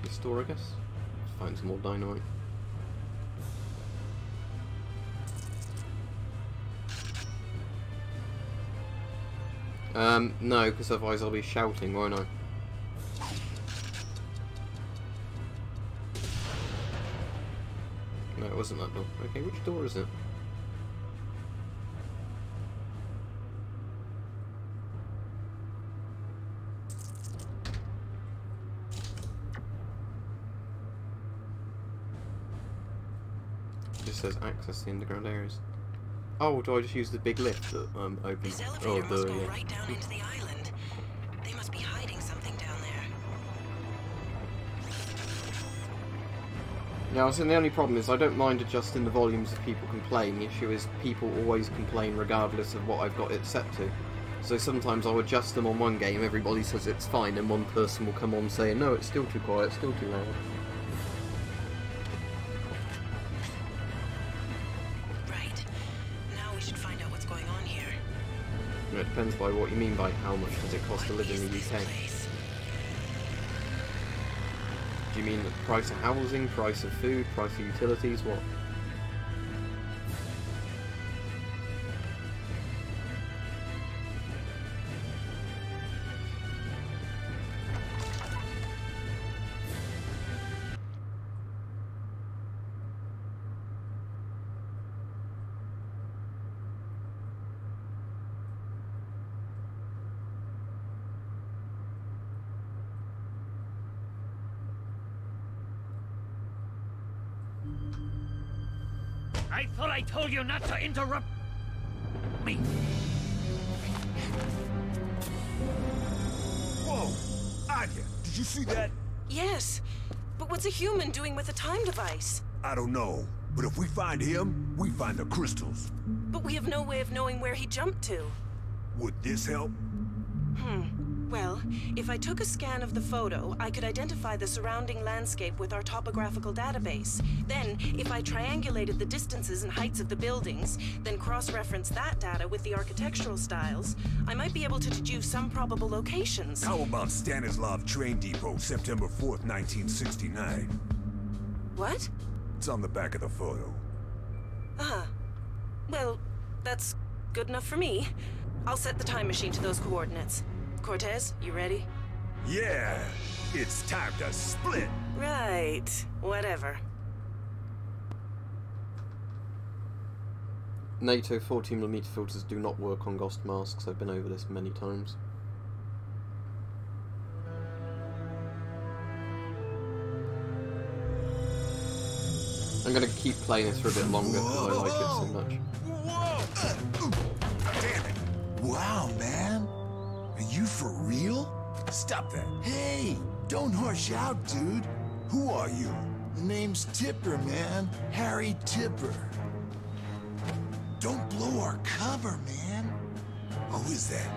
This door, I guess? Let's find some more dynamite. No, because otherwise I'll be shouting, won't I? No, it wasn't that door. Okay, which door is it? It just says access the underground areas. Oh, do I just use the big lift that opens? This elevator must go right down into the island. They must be hiding something down there. Yeah, I was saying the only problem is I don't mind adjusting the volumes if people complain. The issue is people always complain regardless of what I've got it set to. So sometimes I'll adjust them on one game, everybody says it's fine, and one person will come on saying, no, it's still too quiet, still too loud. It depends by what you mean by how much does it cost to live in the UK. Do you mean the price of housing, price of food, price of utilities, what? I thought I told you not to interrupt me! Whoa! Anya, did you see that? Yes, but what's a human doing with a time device? I don't know, but if we find him, we find the crystals. But we have no way of knowing where he jumped to. Would this help? Well, if I took a scan of the photo, I could identify the surrounding landscape with our topographical database. Then, if I triangulated the distances and heights of the buildings, then cross-referenced that data with the architectural styles, I might be able to deduce some probable locations. How about Stanislav Train Depot, September 4th, 1969? What? It's on the back of the photo. Well, that's good enough for me. I'll set the time machine to those coordinates. Cortez, you ready? Yeah! It's time to split! Right. Whatever. NATO 14mm filters do not work on Ghost masks. I've been over this many times. I'm gonna keep playing this for a bit longer because I like it so much. Whoa! Damn it! Wow, man! Are you for real? Stop that! Hey! Don't horse out, dude! Who are you? The name's Tipper, man. Harry Tipper. Don't blow our cover, man. Who is that?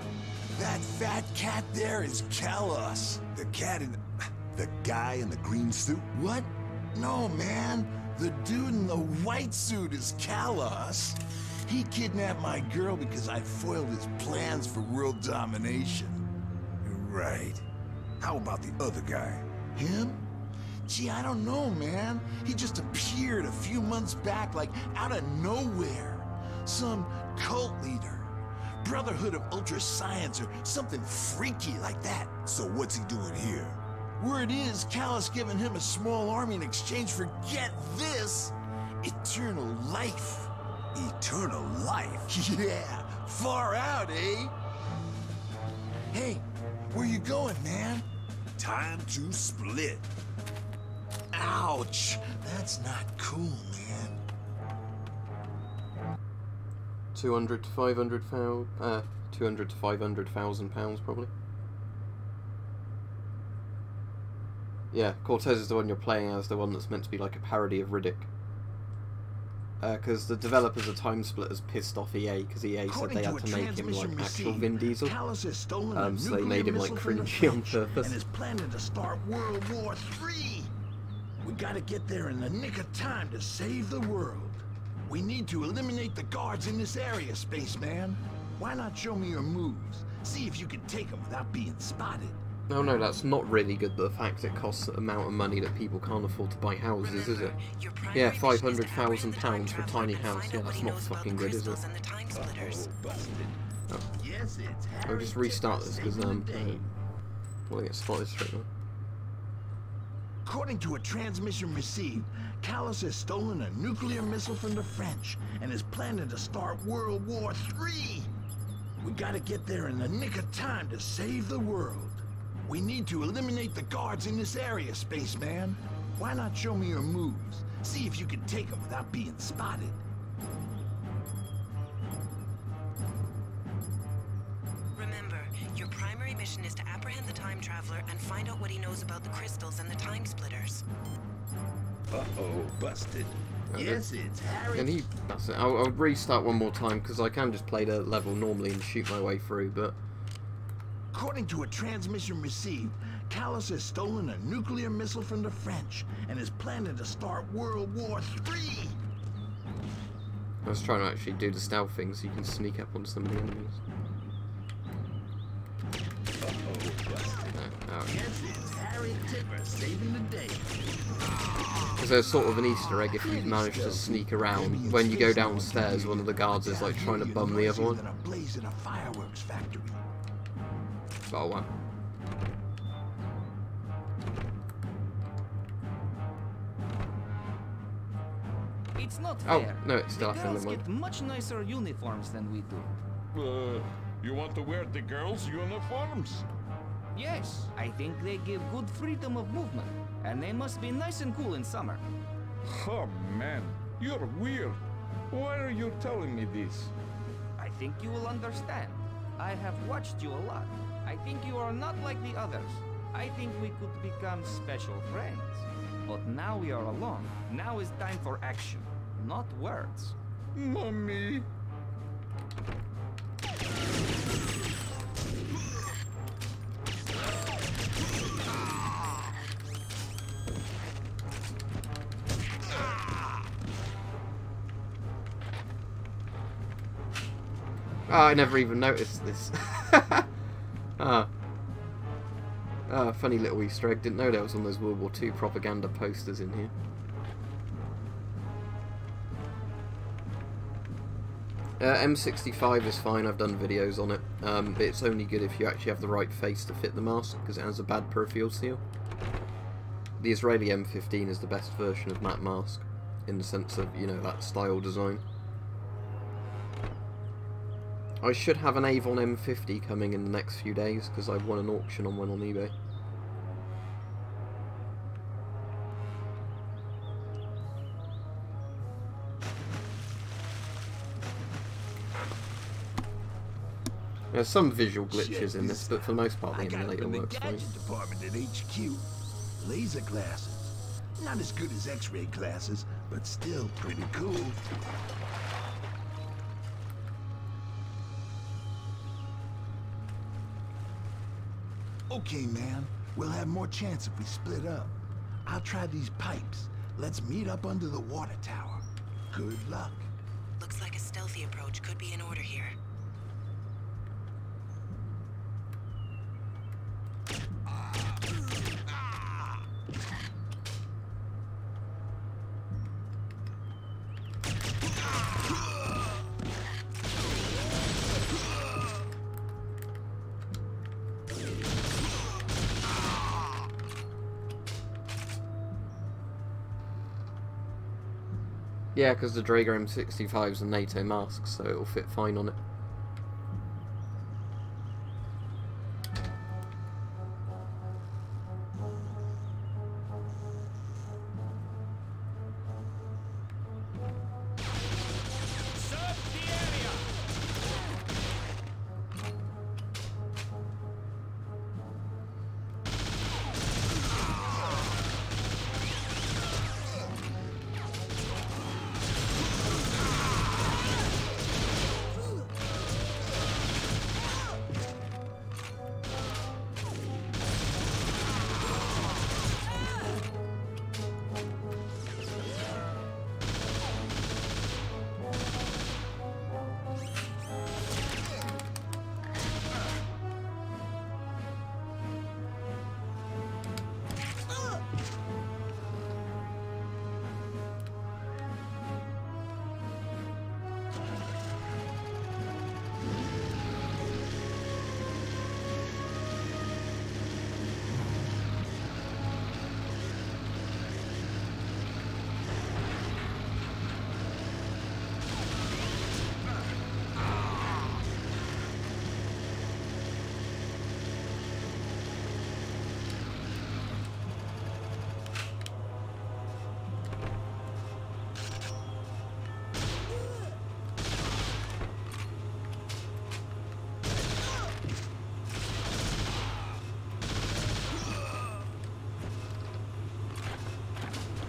That fat cat there is Kalos. The cat in the guy in the green suit? What? No, man. The dude in the white suit is Kalos. He kidnapped my girl because I foiled his plans for world domination. Right. How about the other guy? Him? Gee, I don't know, man. He just appeared a few months back, like out of nowhere. Some cult leader. Brotherhood of Ultra Science or something freaky like that. So what's he doing here? Word is, Kalos giving him a small army in exchange for, get this, eternal life. Eternal life? Yeah, far out, eh? Hey, where you going, man? Time to split. Ouch, that's not cool, man. 200 to 500,000 pounds, probably. Yeah, Cortez is the one you're playing as, the one that's meant to be like a parody of Riddick. Because the developers of Timesplitters pissed off EA, because EA said they had to make him like actual Vin Diesel. So they made him like cringy on purpose. And is planning to start World War III. We gotta get there in the nick of time to save the world. We need to eliminate the guards in this area, spaceman. Why not show me your moves? See if you can take them without being spotted. No, that's not really good, the fact it costs an amount of money that people can't afford to buy houses, is it? Yeah, £500,000 for a tiny house, yeah, that's not fucking good, is it? Oh. I'll just restart this, because, well, I get spotted straight away. According to a transmission received, Kalos has stolen a nuclear missile from the French and is planning to start World War III. We gotta get there in the nick of time to save the world. We need to eliminate the guards in this area, spaceman. Why not show me your moves? See if you can take them without being spotted. Remember, your primary mission is to apprehend the time traveler and find out what he knows about the crystals and the time splitters. Uh-oh, busted. Yes, it's Harry. And that's it. I'll restart one more time, because I can just play the level normally and shoot my way through, but... According to a transmission received, Kalos has stolen a nuclear missile from the French and is planning to start World War III. I was trying to actually do the stealth thing so you can sneak up on some of the enemies. Yes, it's Harry Tipper saving the day. Because there's sort of an Easter egg if you manage to sneak around. When you go downstairs, one of the guards is like trying to bum the other one. Oh wow. It's not Oh, fair. no, it's still the happening. girls get much nicer uniforms than we do. You want to wear the girls' uniforms? Yes, I think they give good freedom of movement, and they must be nice and cool in summer. Oh man, you're weird. Why are you telling me this? I think you will understand. I have watched you a lot. I think you are not like the others. I think we could become special friends. But now we are alone. Now is time for action, not words. Mommy. Oh, I never even noticed this. Funny little Easter egg. Didn't know there was one of those World War II propaganda posters in here. M65 is fine, I've done videos on it, but it's only good if you actually have the right face to fit the mask, because it has a bad peripheral seal. The Israeli M15 is the best version of that mask, in the sense of, you know, that style design. I should have an Avon M50 coming in the next few days, because I won an auction on one on eBay. There's some visual glitches in this, but for the most part the emulator works fine. Department at HQ. Laser glasses. Not as good as X-ray glasses, but still pretty cool. Okay, man. We'll have more chance if we split up. I'll try these pipes. Let's meet up under the water tower. Good luck. Looks like a stealthy approach could be in order here. Yeah, because the Draeger M65 is a NATO mask, so it'll fit fine on it.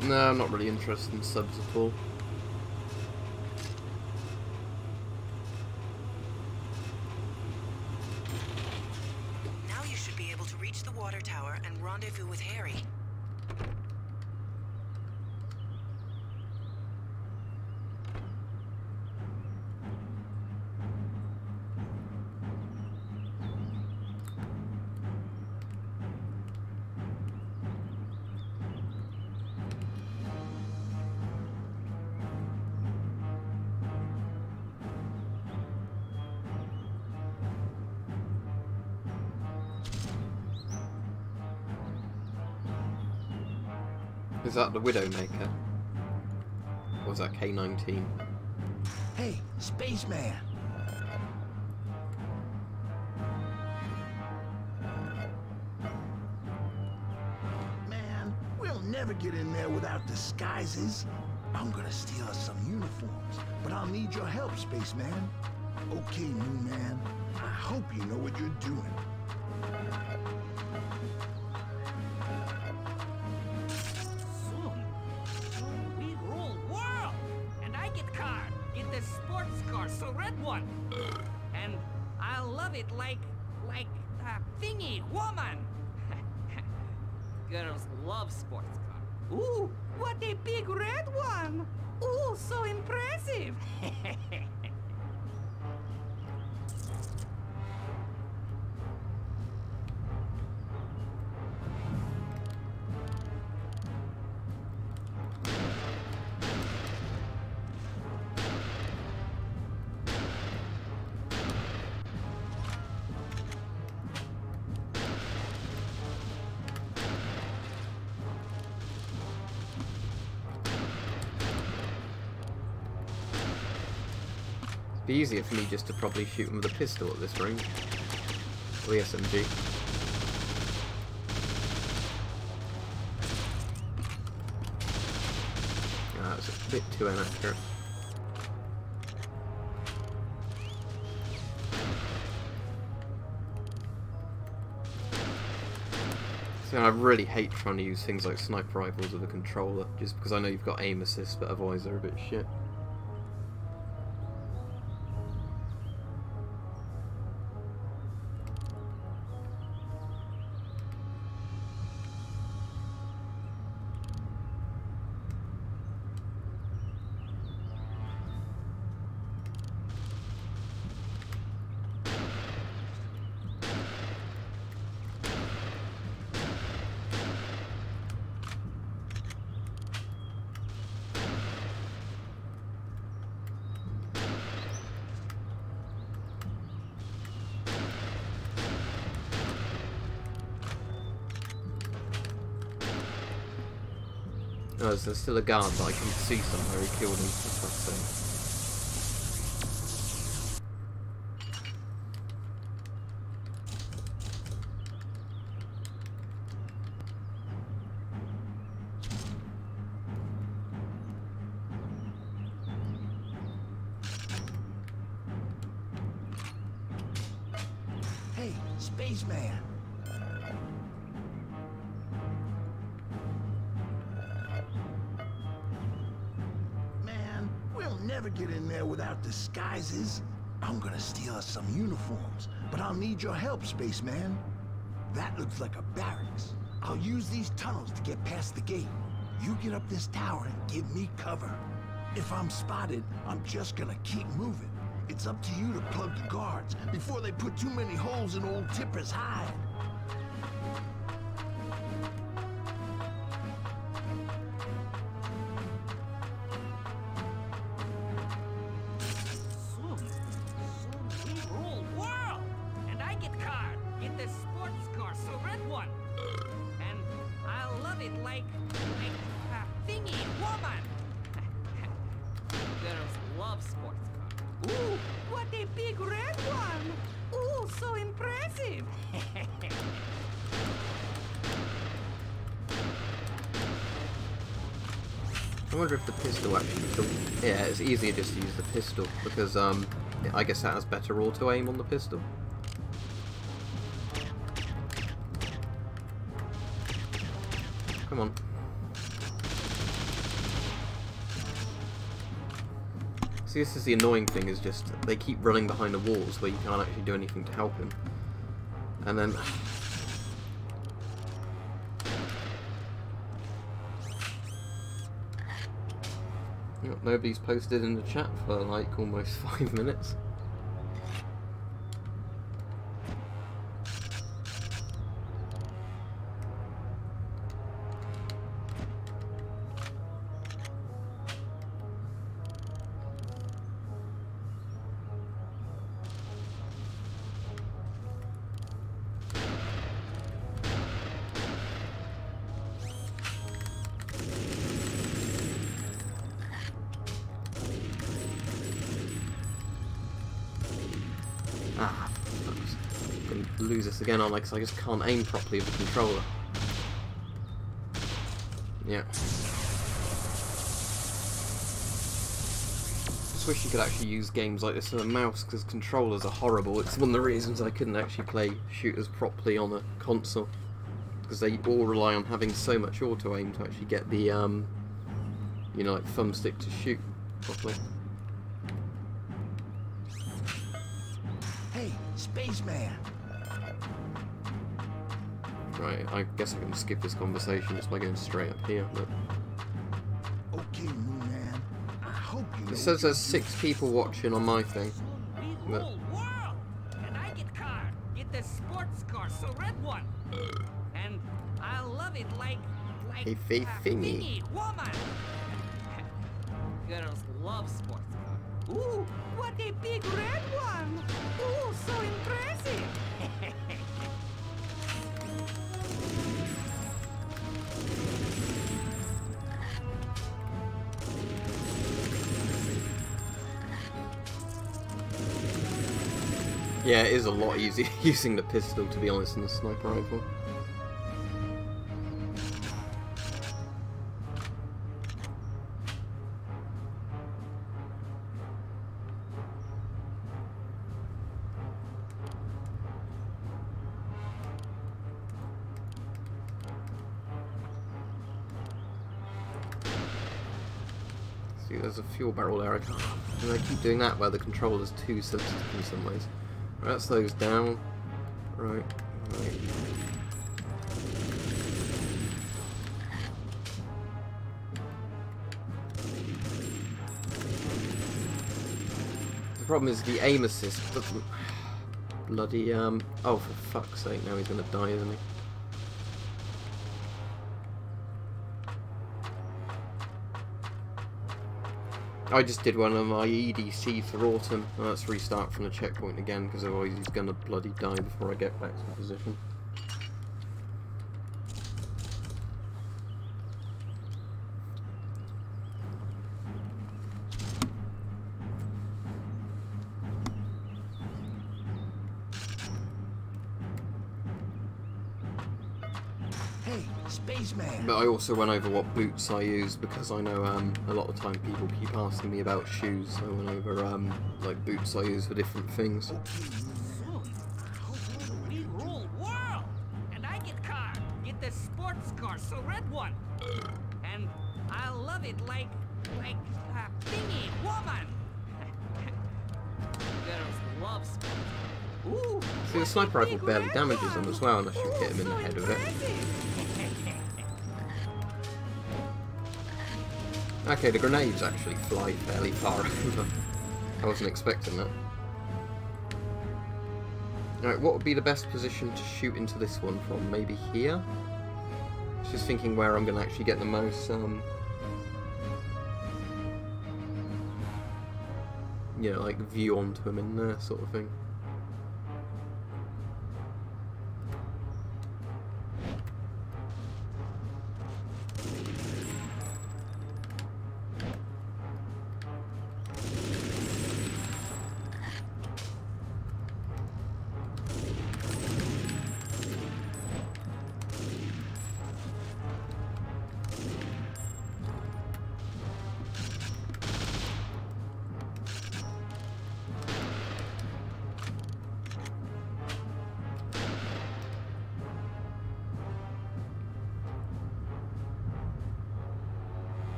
No, I'm not really interested in subs at all. Now you should be able to reach the water tower and rendezvous with Harry. Is that the Widowmaker? Or was that K-19? Hey, spaceman! Man, we'll never get in there without disguises. I'm gonna steal us some uniforms, but I'll need your help, spaceman. Okay, new man. I hope you know what you're doing. Soon we rule world, and I get car, get the sports car, so red one, and I love it like thingy woman. Girls love sports car. Ooh, what a big red one! Ooh, so impressive! It'd be easier for me just to probably shoot him with a pistol at this range. Or the SMG. Ah, that's a bit too inaccurate. See, I really hate trying to use things like sniper rifles with a controller, just because I know you've got aim assist, but otherwise they're a bit shit. Oh, there's still a guard that I can see somewhere. He killed him, for fuck's sake. Hey, spaceman. Never get in there without disguises. I'm gonna steal us some uniforms, but I'll need your help, spaceman. That looks like a barracks. I'll use these tunnels to get past the gate. You get up this tower and give me cover. If I'm spotted, I'm just gonna keep moving. It's up to you to plug the guards before they put too many holes in old Tipper's hide. I wonder if the pistol actually... Yeah, it's easier just to use the pistol, because I guess that has better auto aim on the pistol. Come on. See, this is the annoying thing, is just they keep running behind the walls where you can't actually do anything to help him. And then... Nobody's posted in the chat for like almost 5 minutes. Lose this again, aren't I? Because I just can't aim properly with the controller. Yeah. wish you could actually use games like this with a mouse, because controllers are horrible. It's one of the reasons I couldn't actually play shooters properly on a console, because they all rely on having so much auto aim to actually get the, you know, like thumbstick to shoot properly. Hey, spaceman. Right, I guess I can skip this conversation just by going straight up here, but... Okay, Moon Man. I hope you. It says there's 6 people watching on my thing. But... And I get car. Get the sports car, so red one. And I love it like a thingy. Woman. Girls love sports car. Ooh, what a big red one. Ooh, so impressive. Yeah, it is a lot easier using the pistol, to be honest, than the sniper rifle. See, there's a fuel barrel there. And I keep doing that where the controller's too sensitive in some ways. Right, that slows down. Right. The problem is the aim assist doesn't bloody oh, for fuck's sake, now he's gonna die, isn't he? I just did one of my EDC for autumn. Let's restart from the checkpoint again, because otherwise he's gonna bloody die before I get back to position. Hey, spaceman. But I also went over what boots I use, because I know a lot of the time people keep asking me about shoes, so I went over like boots I use for different things. We rule world. And I get car. Get the sports car, so red one. And I love it like a thingy woman. Girls love sports. Ooh, See, the sniper rifle barely damages them as well, unless you hit him in the head with it. Okay, the grenades actually fly fairly far over. I wasn't expecting that. Alright, what would be the best position to shoot into this one from? Maybe here? Just thinking where I'm going to actually get the most, you know, like view onto him in there, sort of thing.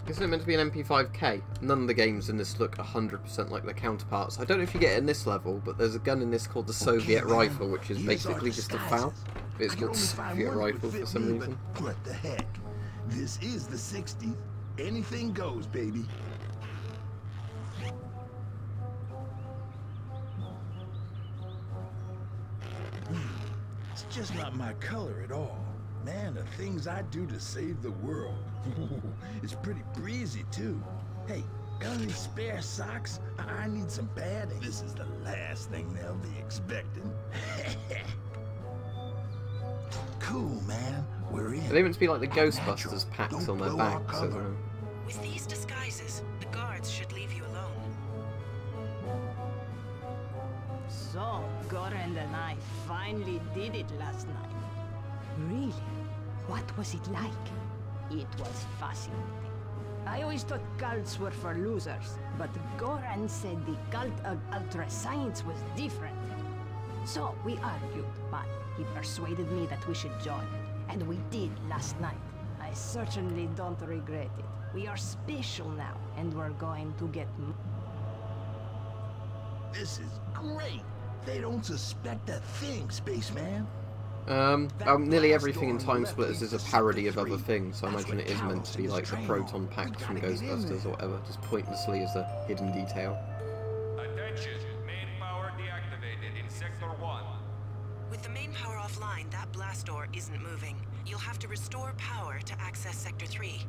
Isn't it meant to be an MP5K? None of the games in this look 100% like their counterparts. I don't know if you get it in this level, but there's a gun in this called the Soviet rifle, which is basically just a FAL. It's called Soviet rifle for some reason. What the heck? This is the 60s. Anything goes, baby. It's just not my color at all. Man, the things I do to save the world. It's pretty breezy, too. Hey, got any spare socks? I need some padding. This is the last thing they'll be expecting. Cool, man. We're in. They meant to be like the Ghostbusters packs on their backs, I don't know. With these disguises, the guards should leave you alone. So, Goran and I finally did it last night. Really? What was it like? It was fascinating. I always thought cults were for losers, but Goran said the cult of ultra science was different. So we argued, but he persuaded me that we should join. And we did last night. I certainly don't regret it. We are special now, and we're going to get... This is great! They don't suspect a thing, spaceman. Nearly everything in Timesplitters is a parody of other things, so I imagine it is meant to be like the proton packs from Ghostbusters or whatever, just pointlessly as a hidden detail. Attention! Main power deactivated in Sector 1. With the main power offline, that blast door isn't moving. You'll have to restore power to access Sector 3.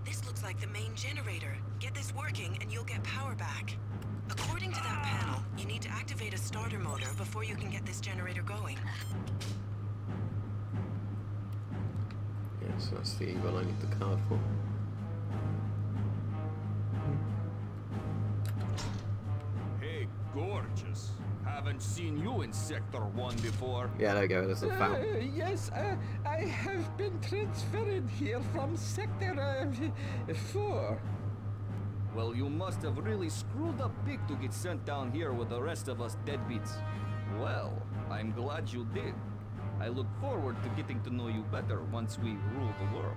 This looks like the main generator. Get this working and you'll get power back. According to that panel, you need to activate a starter motor before you can get this generator going. Yeah, so that's the Avon I need the card for. Hey, gorgeous. Haven't seen you in Sector 1 before. Yeah, there you go, there's a foul. Yes, I have been transferred here from Sector 4. Well, you must have really screwed up big to get sent down here with the rest of us deadbeats. Well, I'm glad you did. I look forward to getting to know you better once we rule the world.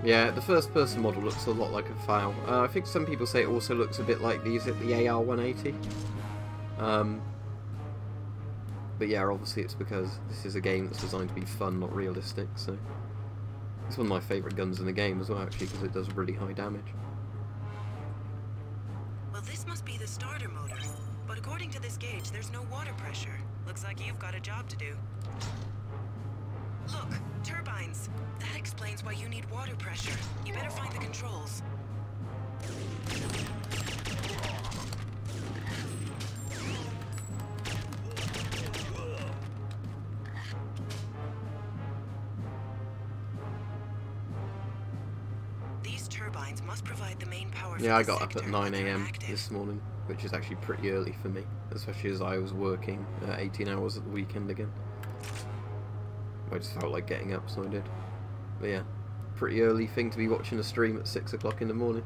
Yeah, the first person model looks a lot like a FAL. I think some people say it also looks a bit like the AR-180. But yeah, obviously it's because this is a game that's designed to be fun, not realistic, so... It's one of my favourite guns in the game as well, actually, because it does really high damage. Well, this must be the starter motor. But according to this gauge, there's no water pressure. Looks like you've got a job to do. Look, turbines. That explains why you need water pressure. You better find the controls. These turbines must provide the main power. Yeah, I got up at 9 AM this morning, which is actually pretty early for me, especially as I was working 18 hours at the weekend again. I just felt like getting up, so I did. But yeah, pretty early thing to be watching a stream at 6 o'clock in the morning.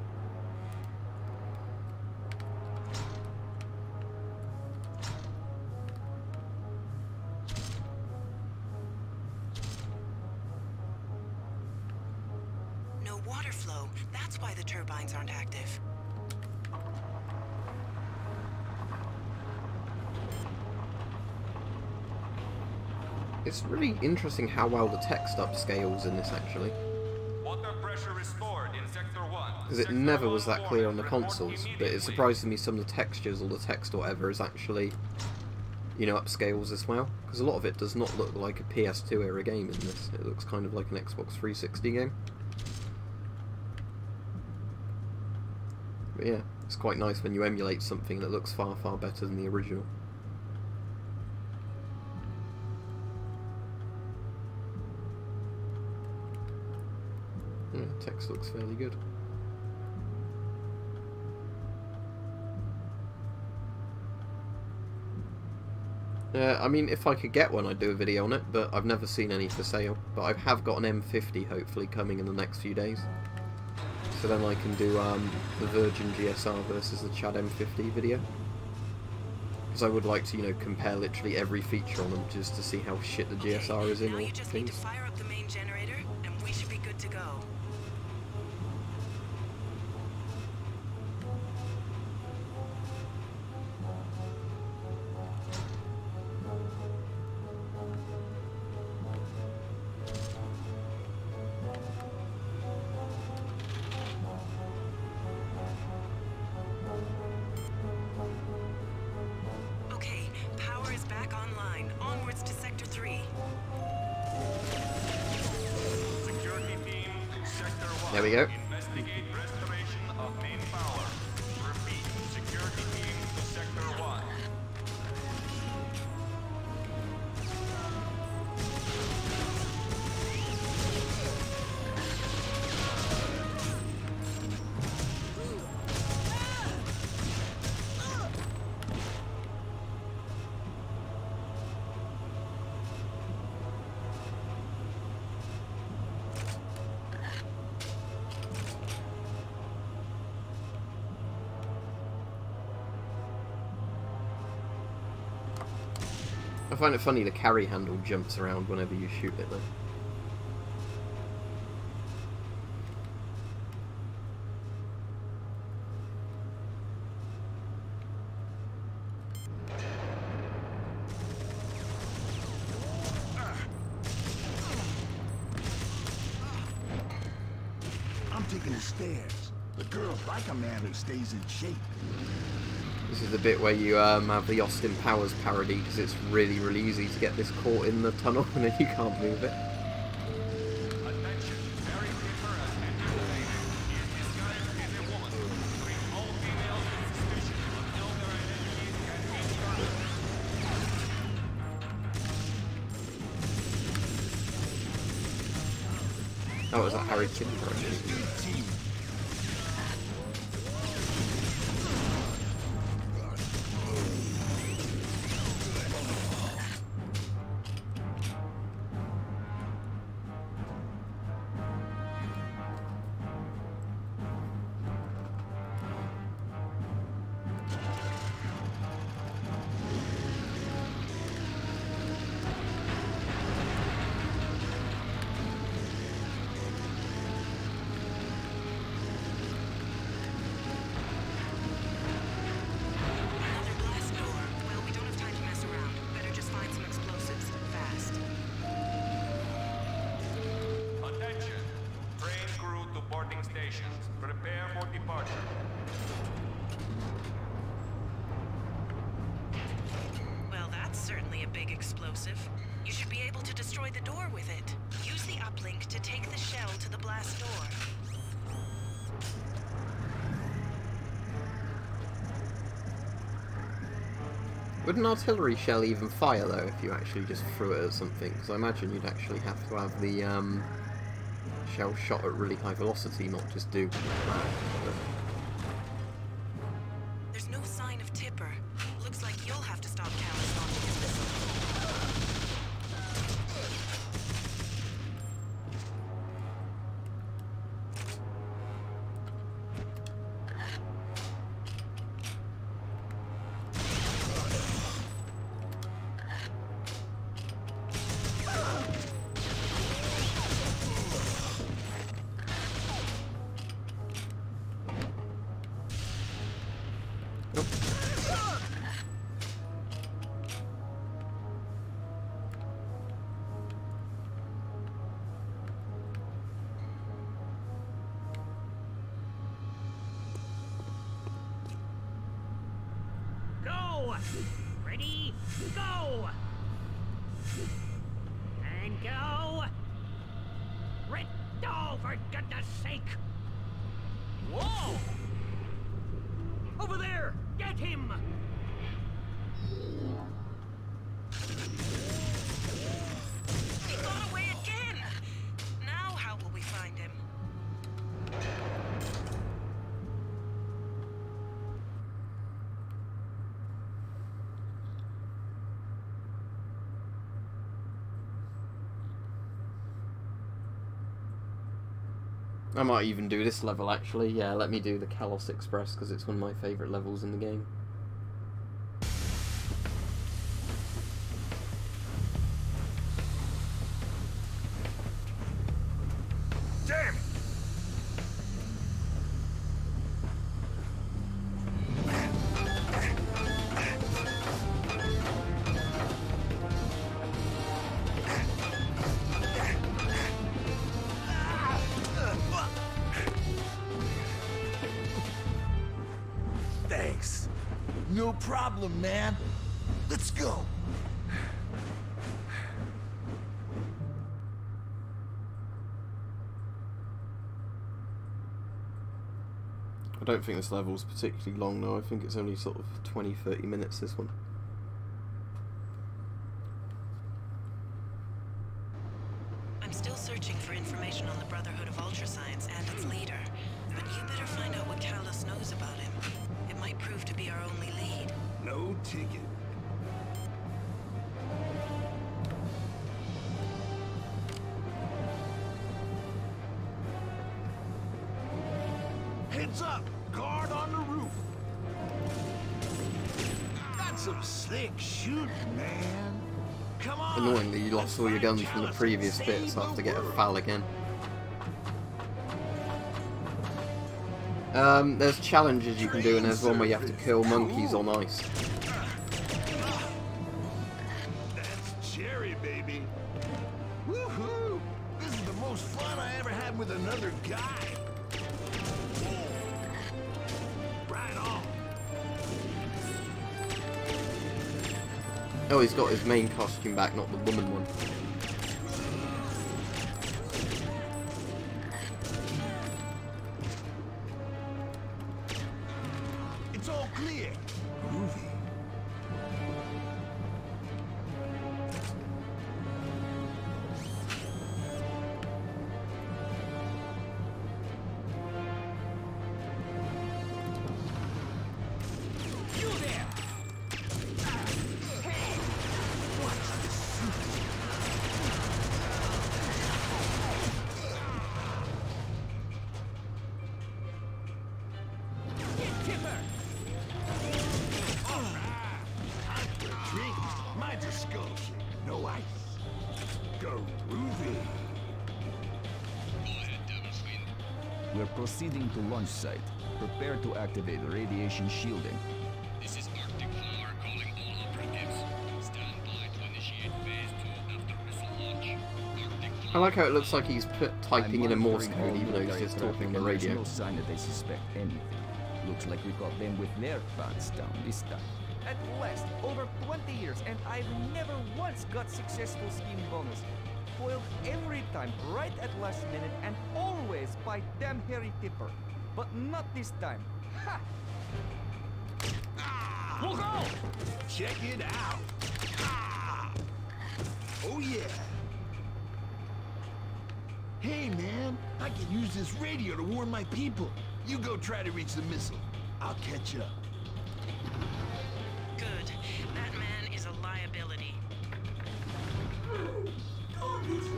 No water flow. That's why the turbines aren't active. It's really interesting how well the text upscales in this, actually. Water pressure restored in Sector 1. Because it never was that clear on the consoles, but it surprises me some of the textures or the text or whatever is actually, you know, upscales as well. Because a lot of it does not look like a PS2 era game in this. It looks kind of like an Xbox 360 game. But yeah, it's quite nice when you emulate something that looks far, far better than the original. text looks fairly good. I mean, if I could get one, I'd do a video on it, but I've never seen any for sale. But I have got an M50, hopefully, coming in the next few days. So then I can do the Virgin GSR versus the Chad M50 video. Because I would like to, you know, compare literally every feature on them, just to see how shit the GSR is in Now all you just things. need to fire up the main generator, and we should be good to go. Okay, power is back online. Onwards to Sector 3. Security team, Sector 1. There we go. Investigate restoration of main power. Repeat, security team to Sector 1. I find it funny the carry handle jumps around whenever you shoot it though. I'm taking the stairs. The girls like a man who stays in shape. This is the bit where you have the Austin Powers parody, because it's really, really easy to get this caught in the tunnel and then you can't move it. Attention, Mary Reaper has entered the base. He is disguised as a woman. Bring all females with suspicion until their identities can be determined. That was a Harry Kitten parody. Stations, prepare for departure. Well, that's certainly a big explosive. You should be able to destroy the door with it. Use the uplink to take the shell to the blast door. Would an artillery shell even fire though if you actually just threw it at something? Because I imagine you'd actually have to have the shell shot at really high velocity, not just do that. There's no sign of Tipper. Looks like you'll have to stop Callus launching his missile. Go! Ready? Go! And go! Oh, for goodness sake! Whoa! Over there! Get him! He got away again! Now how will we find him? I might even do this level actually. Yeah, let me do the Kalos Express because it's one of my favourite levels in the game. Damn it! Thanks. No problem, man. Let's go. I don't think this level's particularly long though. I think it's only sort of 20-30 minutes, this one. I'm still searching for information on the Brotherhood of Ultrascience and its leader, but you better find out what Kalos knows about him. It might prove to be our only lead. No ticket. Heads up! Guard on the roof! That's some slick shooting, man. Come on! Annoyingly, you lost all your guns from the previous bit, so I have to get a FAL again. There's challenges you can do, and there's one where you have to kill monkeys on ice. That's cherry, baby. Woohoo! This is the most fun I ever had with another guy. Right on. Oh, he's got his main costume back, not the woman one. It's all clear. Groovy. You there! Hey! Watch this. Get Tipper! Drink. Mine's a skull shake. No ice. Go groovy. We're proceeding to launch site. Prepare to activate radiation shielding. This is Arctic Flower calling all operatives. Stand by to initiate phase 2 after missile launch. I like how it looks like he's typing in a Morse monitoring code, all even though he's military just traffic, talking on the and there's radio. no sign that they suspect anything. Looks like we got them with their pants down this time. At last, over 20 years, and I've never once got successful scheme bonus. Foiled every time, right at last minute, and always by damn Harry Tipper. But not this time. Ha! We'll go! Check it out. Ah! Oh yeah. Hey man, I can use this radio to warn my people. You go try to reach the missile. I'll catch up. Good. That man is a liability. Don't move!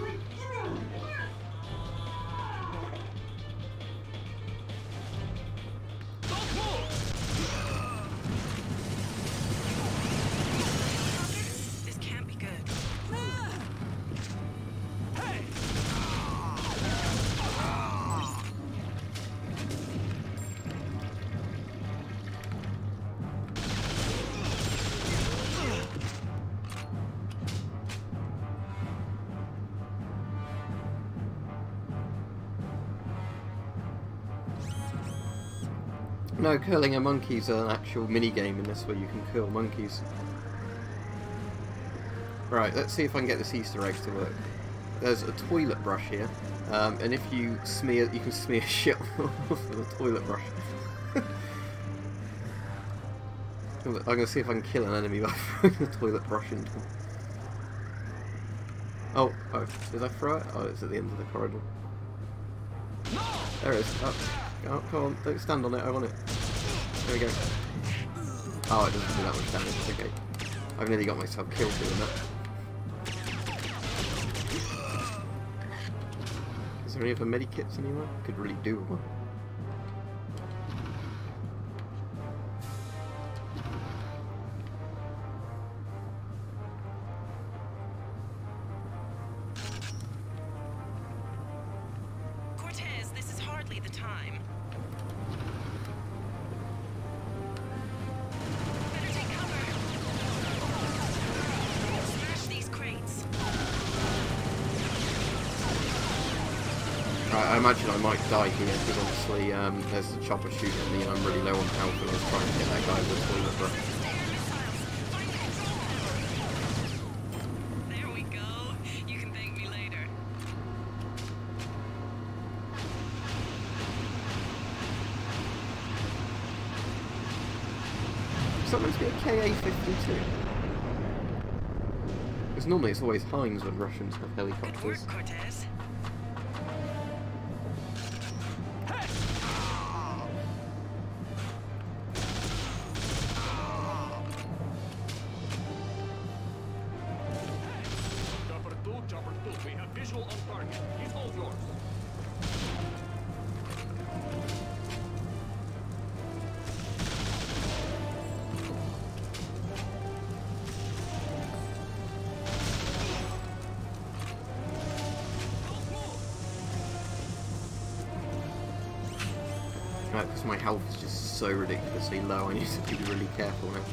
This can't be good. Hey! No, killing a monkey's an actual mini-game in this where you can kill monkeys. Right, let's see if I can get this Easter egg to work. There's a toilet brush here, and if you smear, you can smear shit off with a toilet brush. I'm gonna see if I can kill an enemy by throwing the toilet brush into them. Oh, did I throw it? Oh, it's at the end of the corridor. There it is. Oh, come on, don't stand on it, I want it. There we go. Oh, it doesn't do that much damage, okay. I've nearly got myself killed doing that. Is there any other medikits anywhere? Could really do with one. Cortez, this is hardly the time. Better take cover. Smash these crates. I imagine I might die here because obviously there's a chopper shooting me and I'm really low on health and I was trying to get that guy with the toilet breath. There we go. You can thank me later. Is that meant to be a KA-52? Because normally it's always Heinz when Russians have helicopters. Good work, Cortez. Chopper 2, we have visual on target. He's all yours. Right, because my health is just so ridiculously low, I need to be really careful now.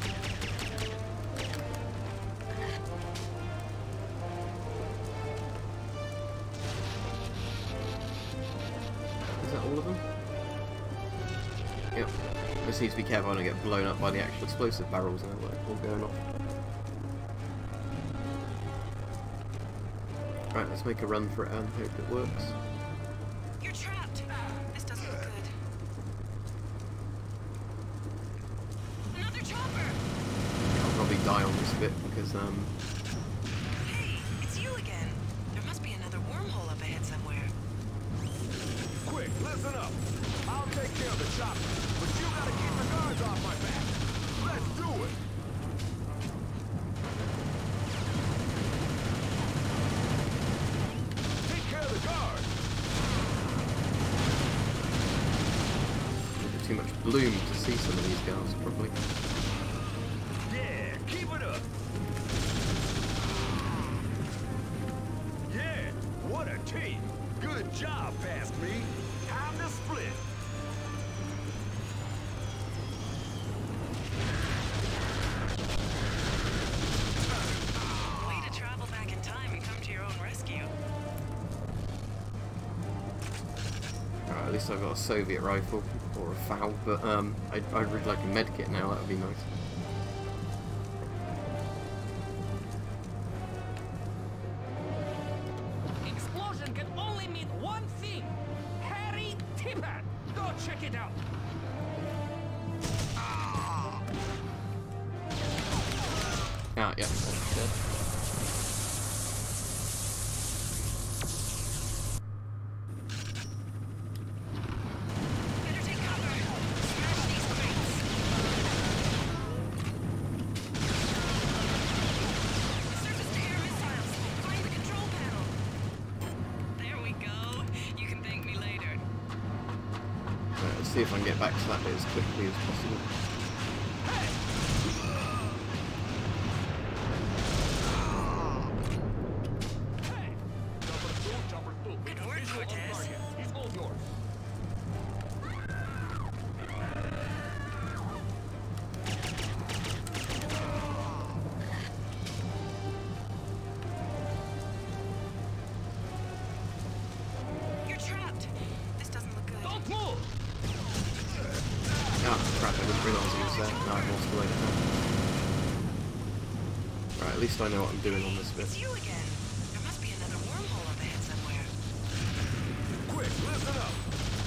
Is that all of them? Yep. Just need to be careful I don't get blown up by the actual explosive barrels now, like, all going off. Right, let's make a run for it and hope it works. You're trapped. This doesn't look good. Another chopper. I'll probably die on this bit because Hey, it's you again. There must be another wormhole up ahead somewhere. Quick, listen up. I'll take care of the chopper, but you gotta keep the guards off my back. Let's do it. Take care of the guards. too much bloom to see some of these guys probably. Yeah, keep it up. Yeah, what a team. Good job, past me. Time to split. Way to travel back in time and come to your own rescue. Alright, at least I've got a Soviet rifle, or a FAL, but I'd really like a medkit now, that would be nice. Explosion can only mean one thing. Harry Tipper. Go check it out. Ah, yeah, that's dead. See if I can get back to that bit as quickly as possible. Good work, Cortez. He's all yours. You're trapped. This doesn't look good. Don't move. Ah, crap, I didn't realise he was there. No, I've lost the way to hell. Right, at least I know what I'm doing on this bit. It's you again. There must be another wormhole up ahead somewhere. Quick, listen up.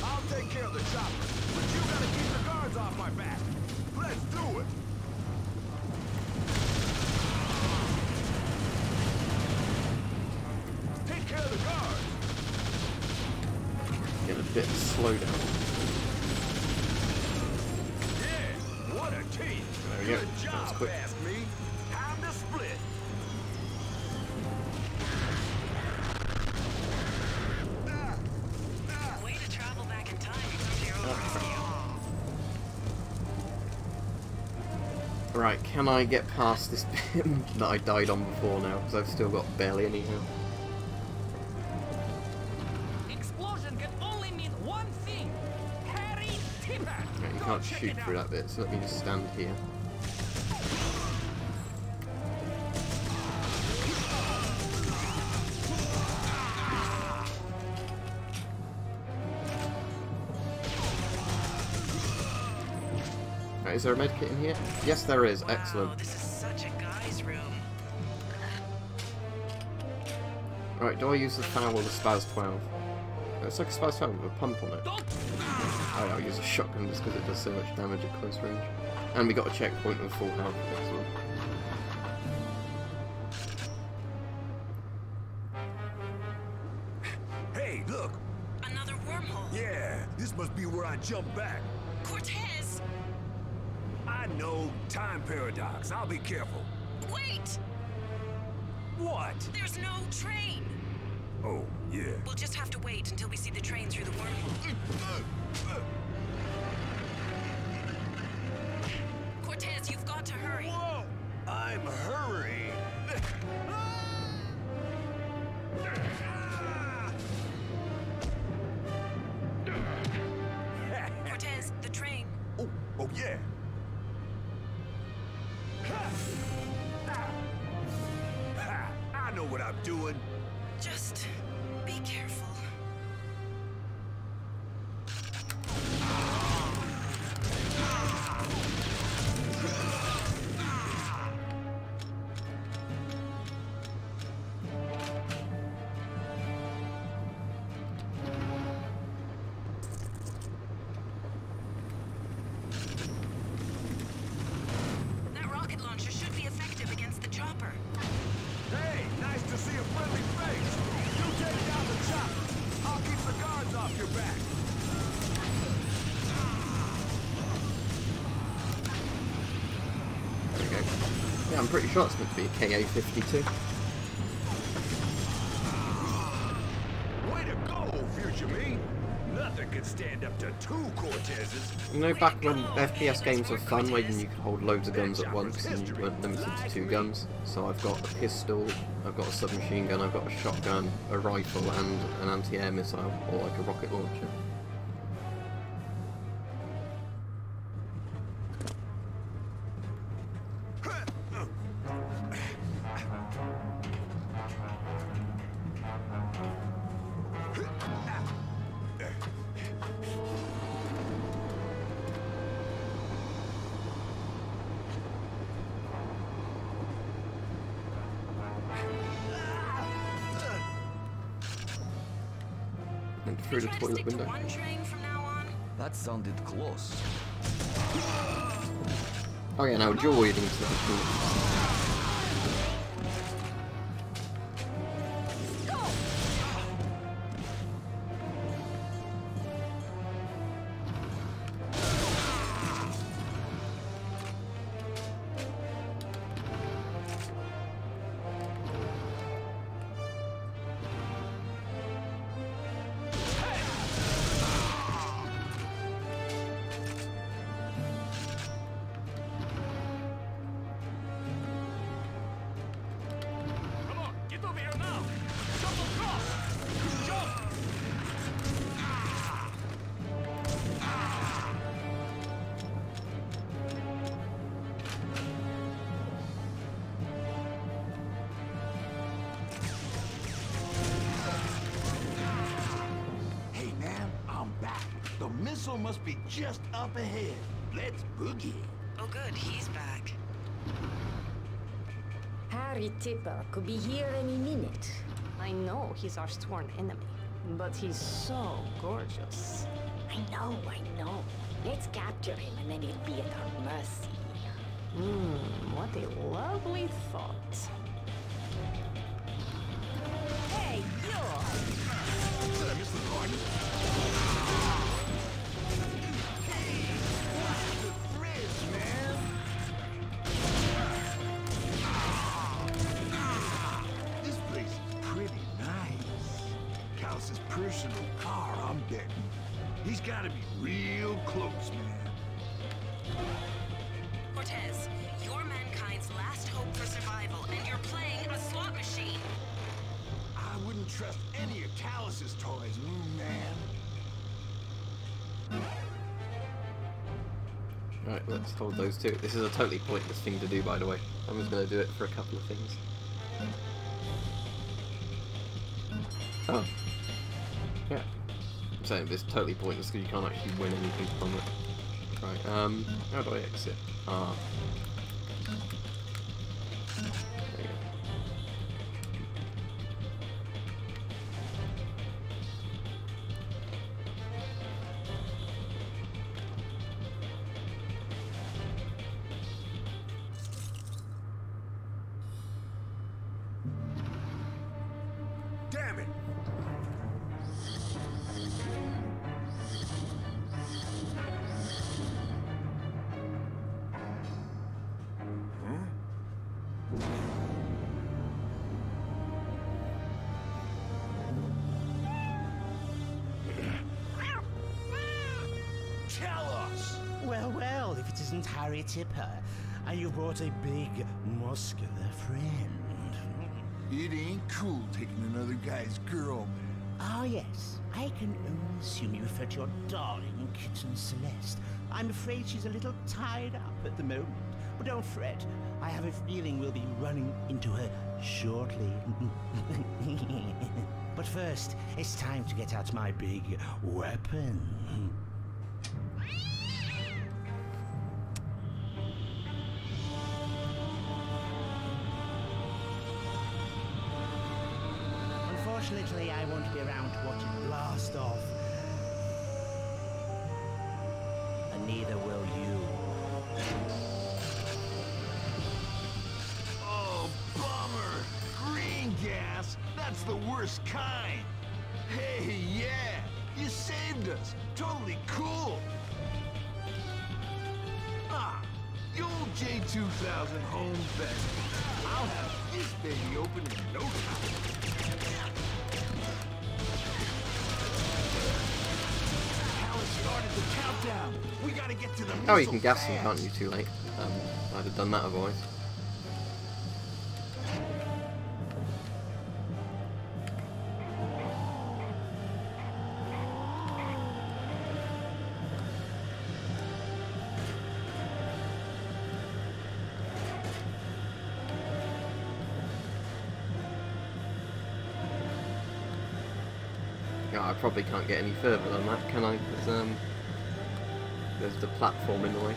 I'll take care of the chopper, but you gotta keep the guards off my back. Let's do it. Take care of the guards. Get a bit of slowdown. What a team! There we go. Good That was job, quick. past me. Time to split. Right, can I get past this bit that I died on before now? Because I've still got barely any health. Explosion can only mean one thing. Harry Tipper. Right, you can't shoot through that bit, so let me just stand here. Is there a medkit in here? Yes, there is. Excellent. Wow, this is such a guy's room. Right, do I use the FAL or the Spaz 12? It's like a Spaz 12 with a pump on it. Oh, I'll use a shotgun just because it does so much damage at close range. And we got a checkpoint with full health. Excellent. Hey, look! Another wormhole. Yeah, this must be where I jump back. Cortez! I know, time paradox. I'll be careful. Wait! What? There's no train! Oh, yeah. We'll just have to wait until we see the train through the wormhole. Cortez, you've got to hurry. Whoa! I'm hurrying. Cortez, the train. Oh yeah. I know what I'm doing. Just be careful. That rocket launcher should be effective against the chopper. Hey, nice to see a friendly face. You take down the chopper. I'll keep the guards off your back. There we go. Yeah, I'm pretty sure it's meant to be a KA-52. Way to go, future me. Nothing can stand up to two Cortezes. You know, back when FPS games were fun, when you could hold loads of guns at once and you weren't limited to 2 guns. So I've got a pistol, I've got a submachine gun, I've got a shotgun, a rifle and an anti-air missile, or like a rocket launcher. And through the toilet window. One train from now on. That sounded close. Oh yeah, now dual wielding is the cool. The missile must be just up ahead. Let's boogie. Oh good, he's back. Harry Tipper could be here any minute. I know he's our sworn enemy, but he's so gorgeous. I know. Let's capture him and then he'll be at our mercy. What a lovely thought. Hey, you! Did I miss the target? This place is pretty nice. Cal's personal car, I'm betting. He's gotta be real close, man. Cortez, you're Alright, let's hold those two. This is a totally pointless thing to do, by the way. I'm just going to do it for a couple of things. Oh. Yeah. I'm saying it's totally pointless because you can't actually win anything from it. Right, how do I exit? Ah. There you go. Damn it! Tell us! Well, well, if it isn't Harry Tipper, and you brought a big, muscular friend. It ain't cool taking another guy's girl, man. Ah, yes. I can only assume you refer to your darling kitten Celeste. I'm afraid she's a little tied up at the moment. But don't fret. I have a feeling we'll be running into her shortly. But first, it's time to get out my big weapon. Unfortunately, I won't be around to watch it blast off. And neither will you. Oh, bummer! Green gas? That's the worst kind! Hey, yeah! You saved us! Totally cool! Ah! The old J2000 home vest. I'll have this baby open in no time. Started the countdown. We gotta get to the Oh, you can gas them, can't you? Too late. I'd have done that otherwise. I probably can't get any further than that, can I? Because there's the platform in the way.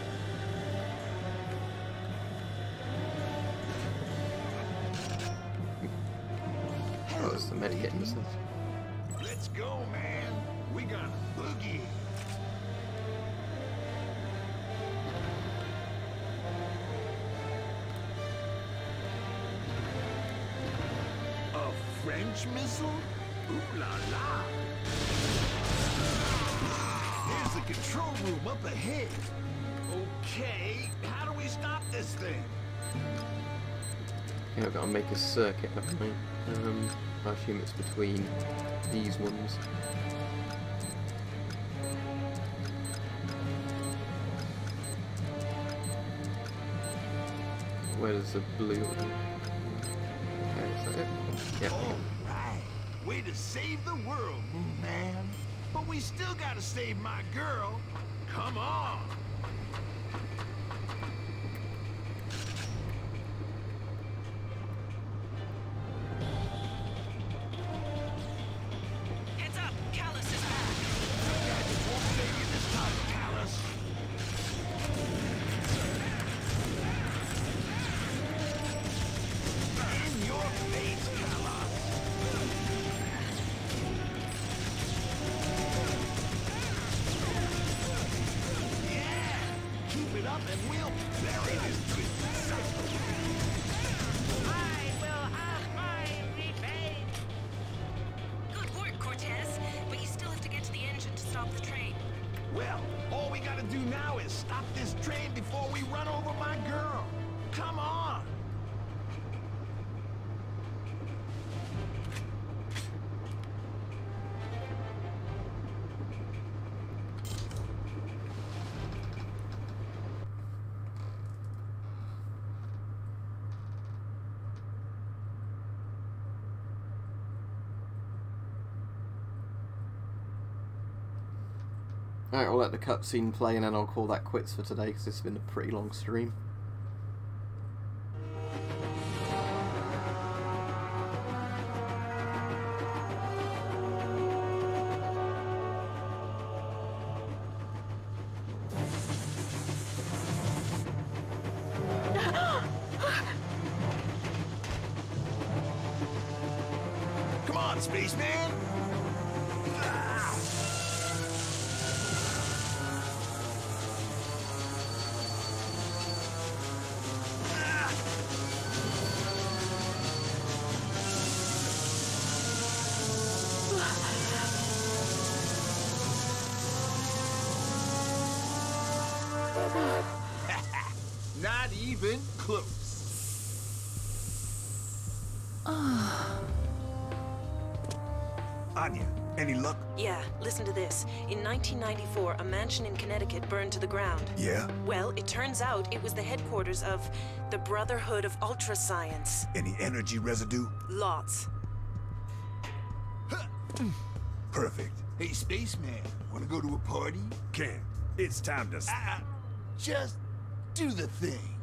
Oh, it's the medikit and stuff. Let's go, man. We got a boogie. A French missile? Ooh la la! There's the control room up ahead. Okay, how do we stop this thing? Okay, I've got to make a circuit, haven't I? I assume it's between these ones. Where's the blue one? Okay, is that it? Yeah. Alright, way to save the world, Moon Man. But we still gotta save my girl. Come on! Heads up, Callus is back. Gadget won't save you this time, Callus. In your face, Callus. Keep it up and we'll bury this twisted cycle. I will have my revenge. Good work, Cortez. But you still have to get to the engine to stop the train. Well, all we gotta do now is stop this train before we run over my girl. Come on! Alright, I'll let the cutscene play and then I'll call that quits for today because this has been a pretty long stream. Come on, spaceman! Not even close. Anya, any luck? Yeah, listen to this. In 1994, a mansion in Connecticut burned to the ground. Yeah? Well, it turns out it was the headquarters of the Brotherhood of Ultra Science. Any energy residue? Lots. Perfect. Hey, spaceman, wanna go to a party? Can. It's time to... just do the thing.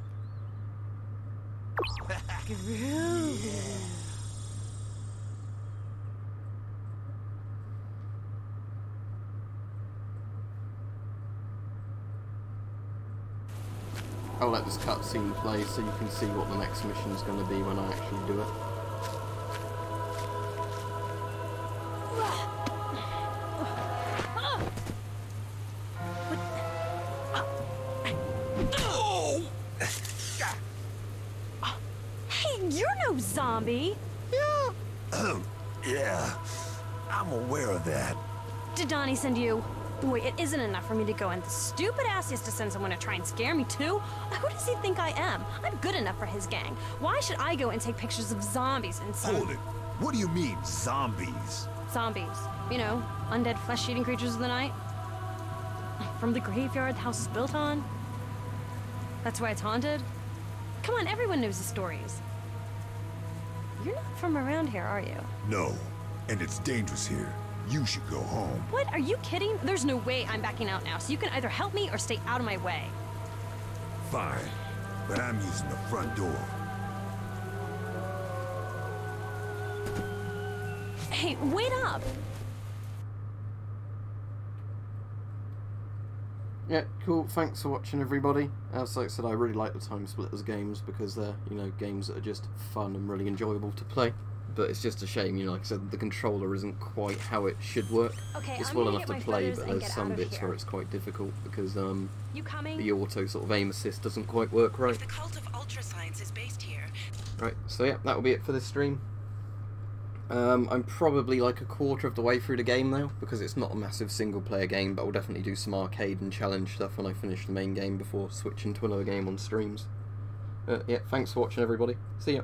I'll let this cutscene play so you can see what the next mission's going to be when I actually do it. Hey, you're no zombie! Yeah. Yeah. I'm aware of that. Did Donnie send you? Boy, it isn't enough for me to go in. The stupid ass has to send someone to try and scare me, too. Who does he think I am? I'm good enough for his gang. Why should I go and take pictures of zombies and some... Hold it. What do you mean, zombies? Zombies. You know, undead flesh-eating creatures of the night. From the graveyard the house is built on. That's why it's haunted. Come on, everyone knows the stories. You're not from around here, are you? No. And it's dangerous here. You should go home. What? Are you kidding? There's no way I'm backing out now, so you can either help me or stay out of my way. Fine. But I'm using the front door. Hey, wait up! Yeah, cool. Thanks for watching, everybody. As I said, I really like the Timesplitters games because they're, you know, games that are just fun and really enjoyable to play. But it's just a shame, you know, like I said, the controller isn't quite how it should work. Okay, it's I'm well gonna enough get to my play, photos but and there's get some out of bits here. where it's quite difficult because You coming? the auto sort of aim assist doesn't quite work right. The cult of Ultra Science is based here. Right, so yeah, that'll be it for this stream. I'm probably like a quarter of the way through the game now, because it's not a massive single player game, but I'll definitely do some arcade and challenge stuff when I finish the main game before switching to another game on streams. Yeah, thanks for watching, everybody. See ya.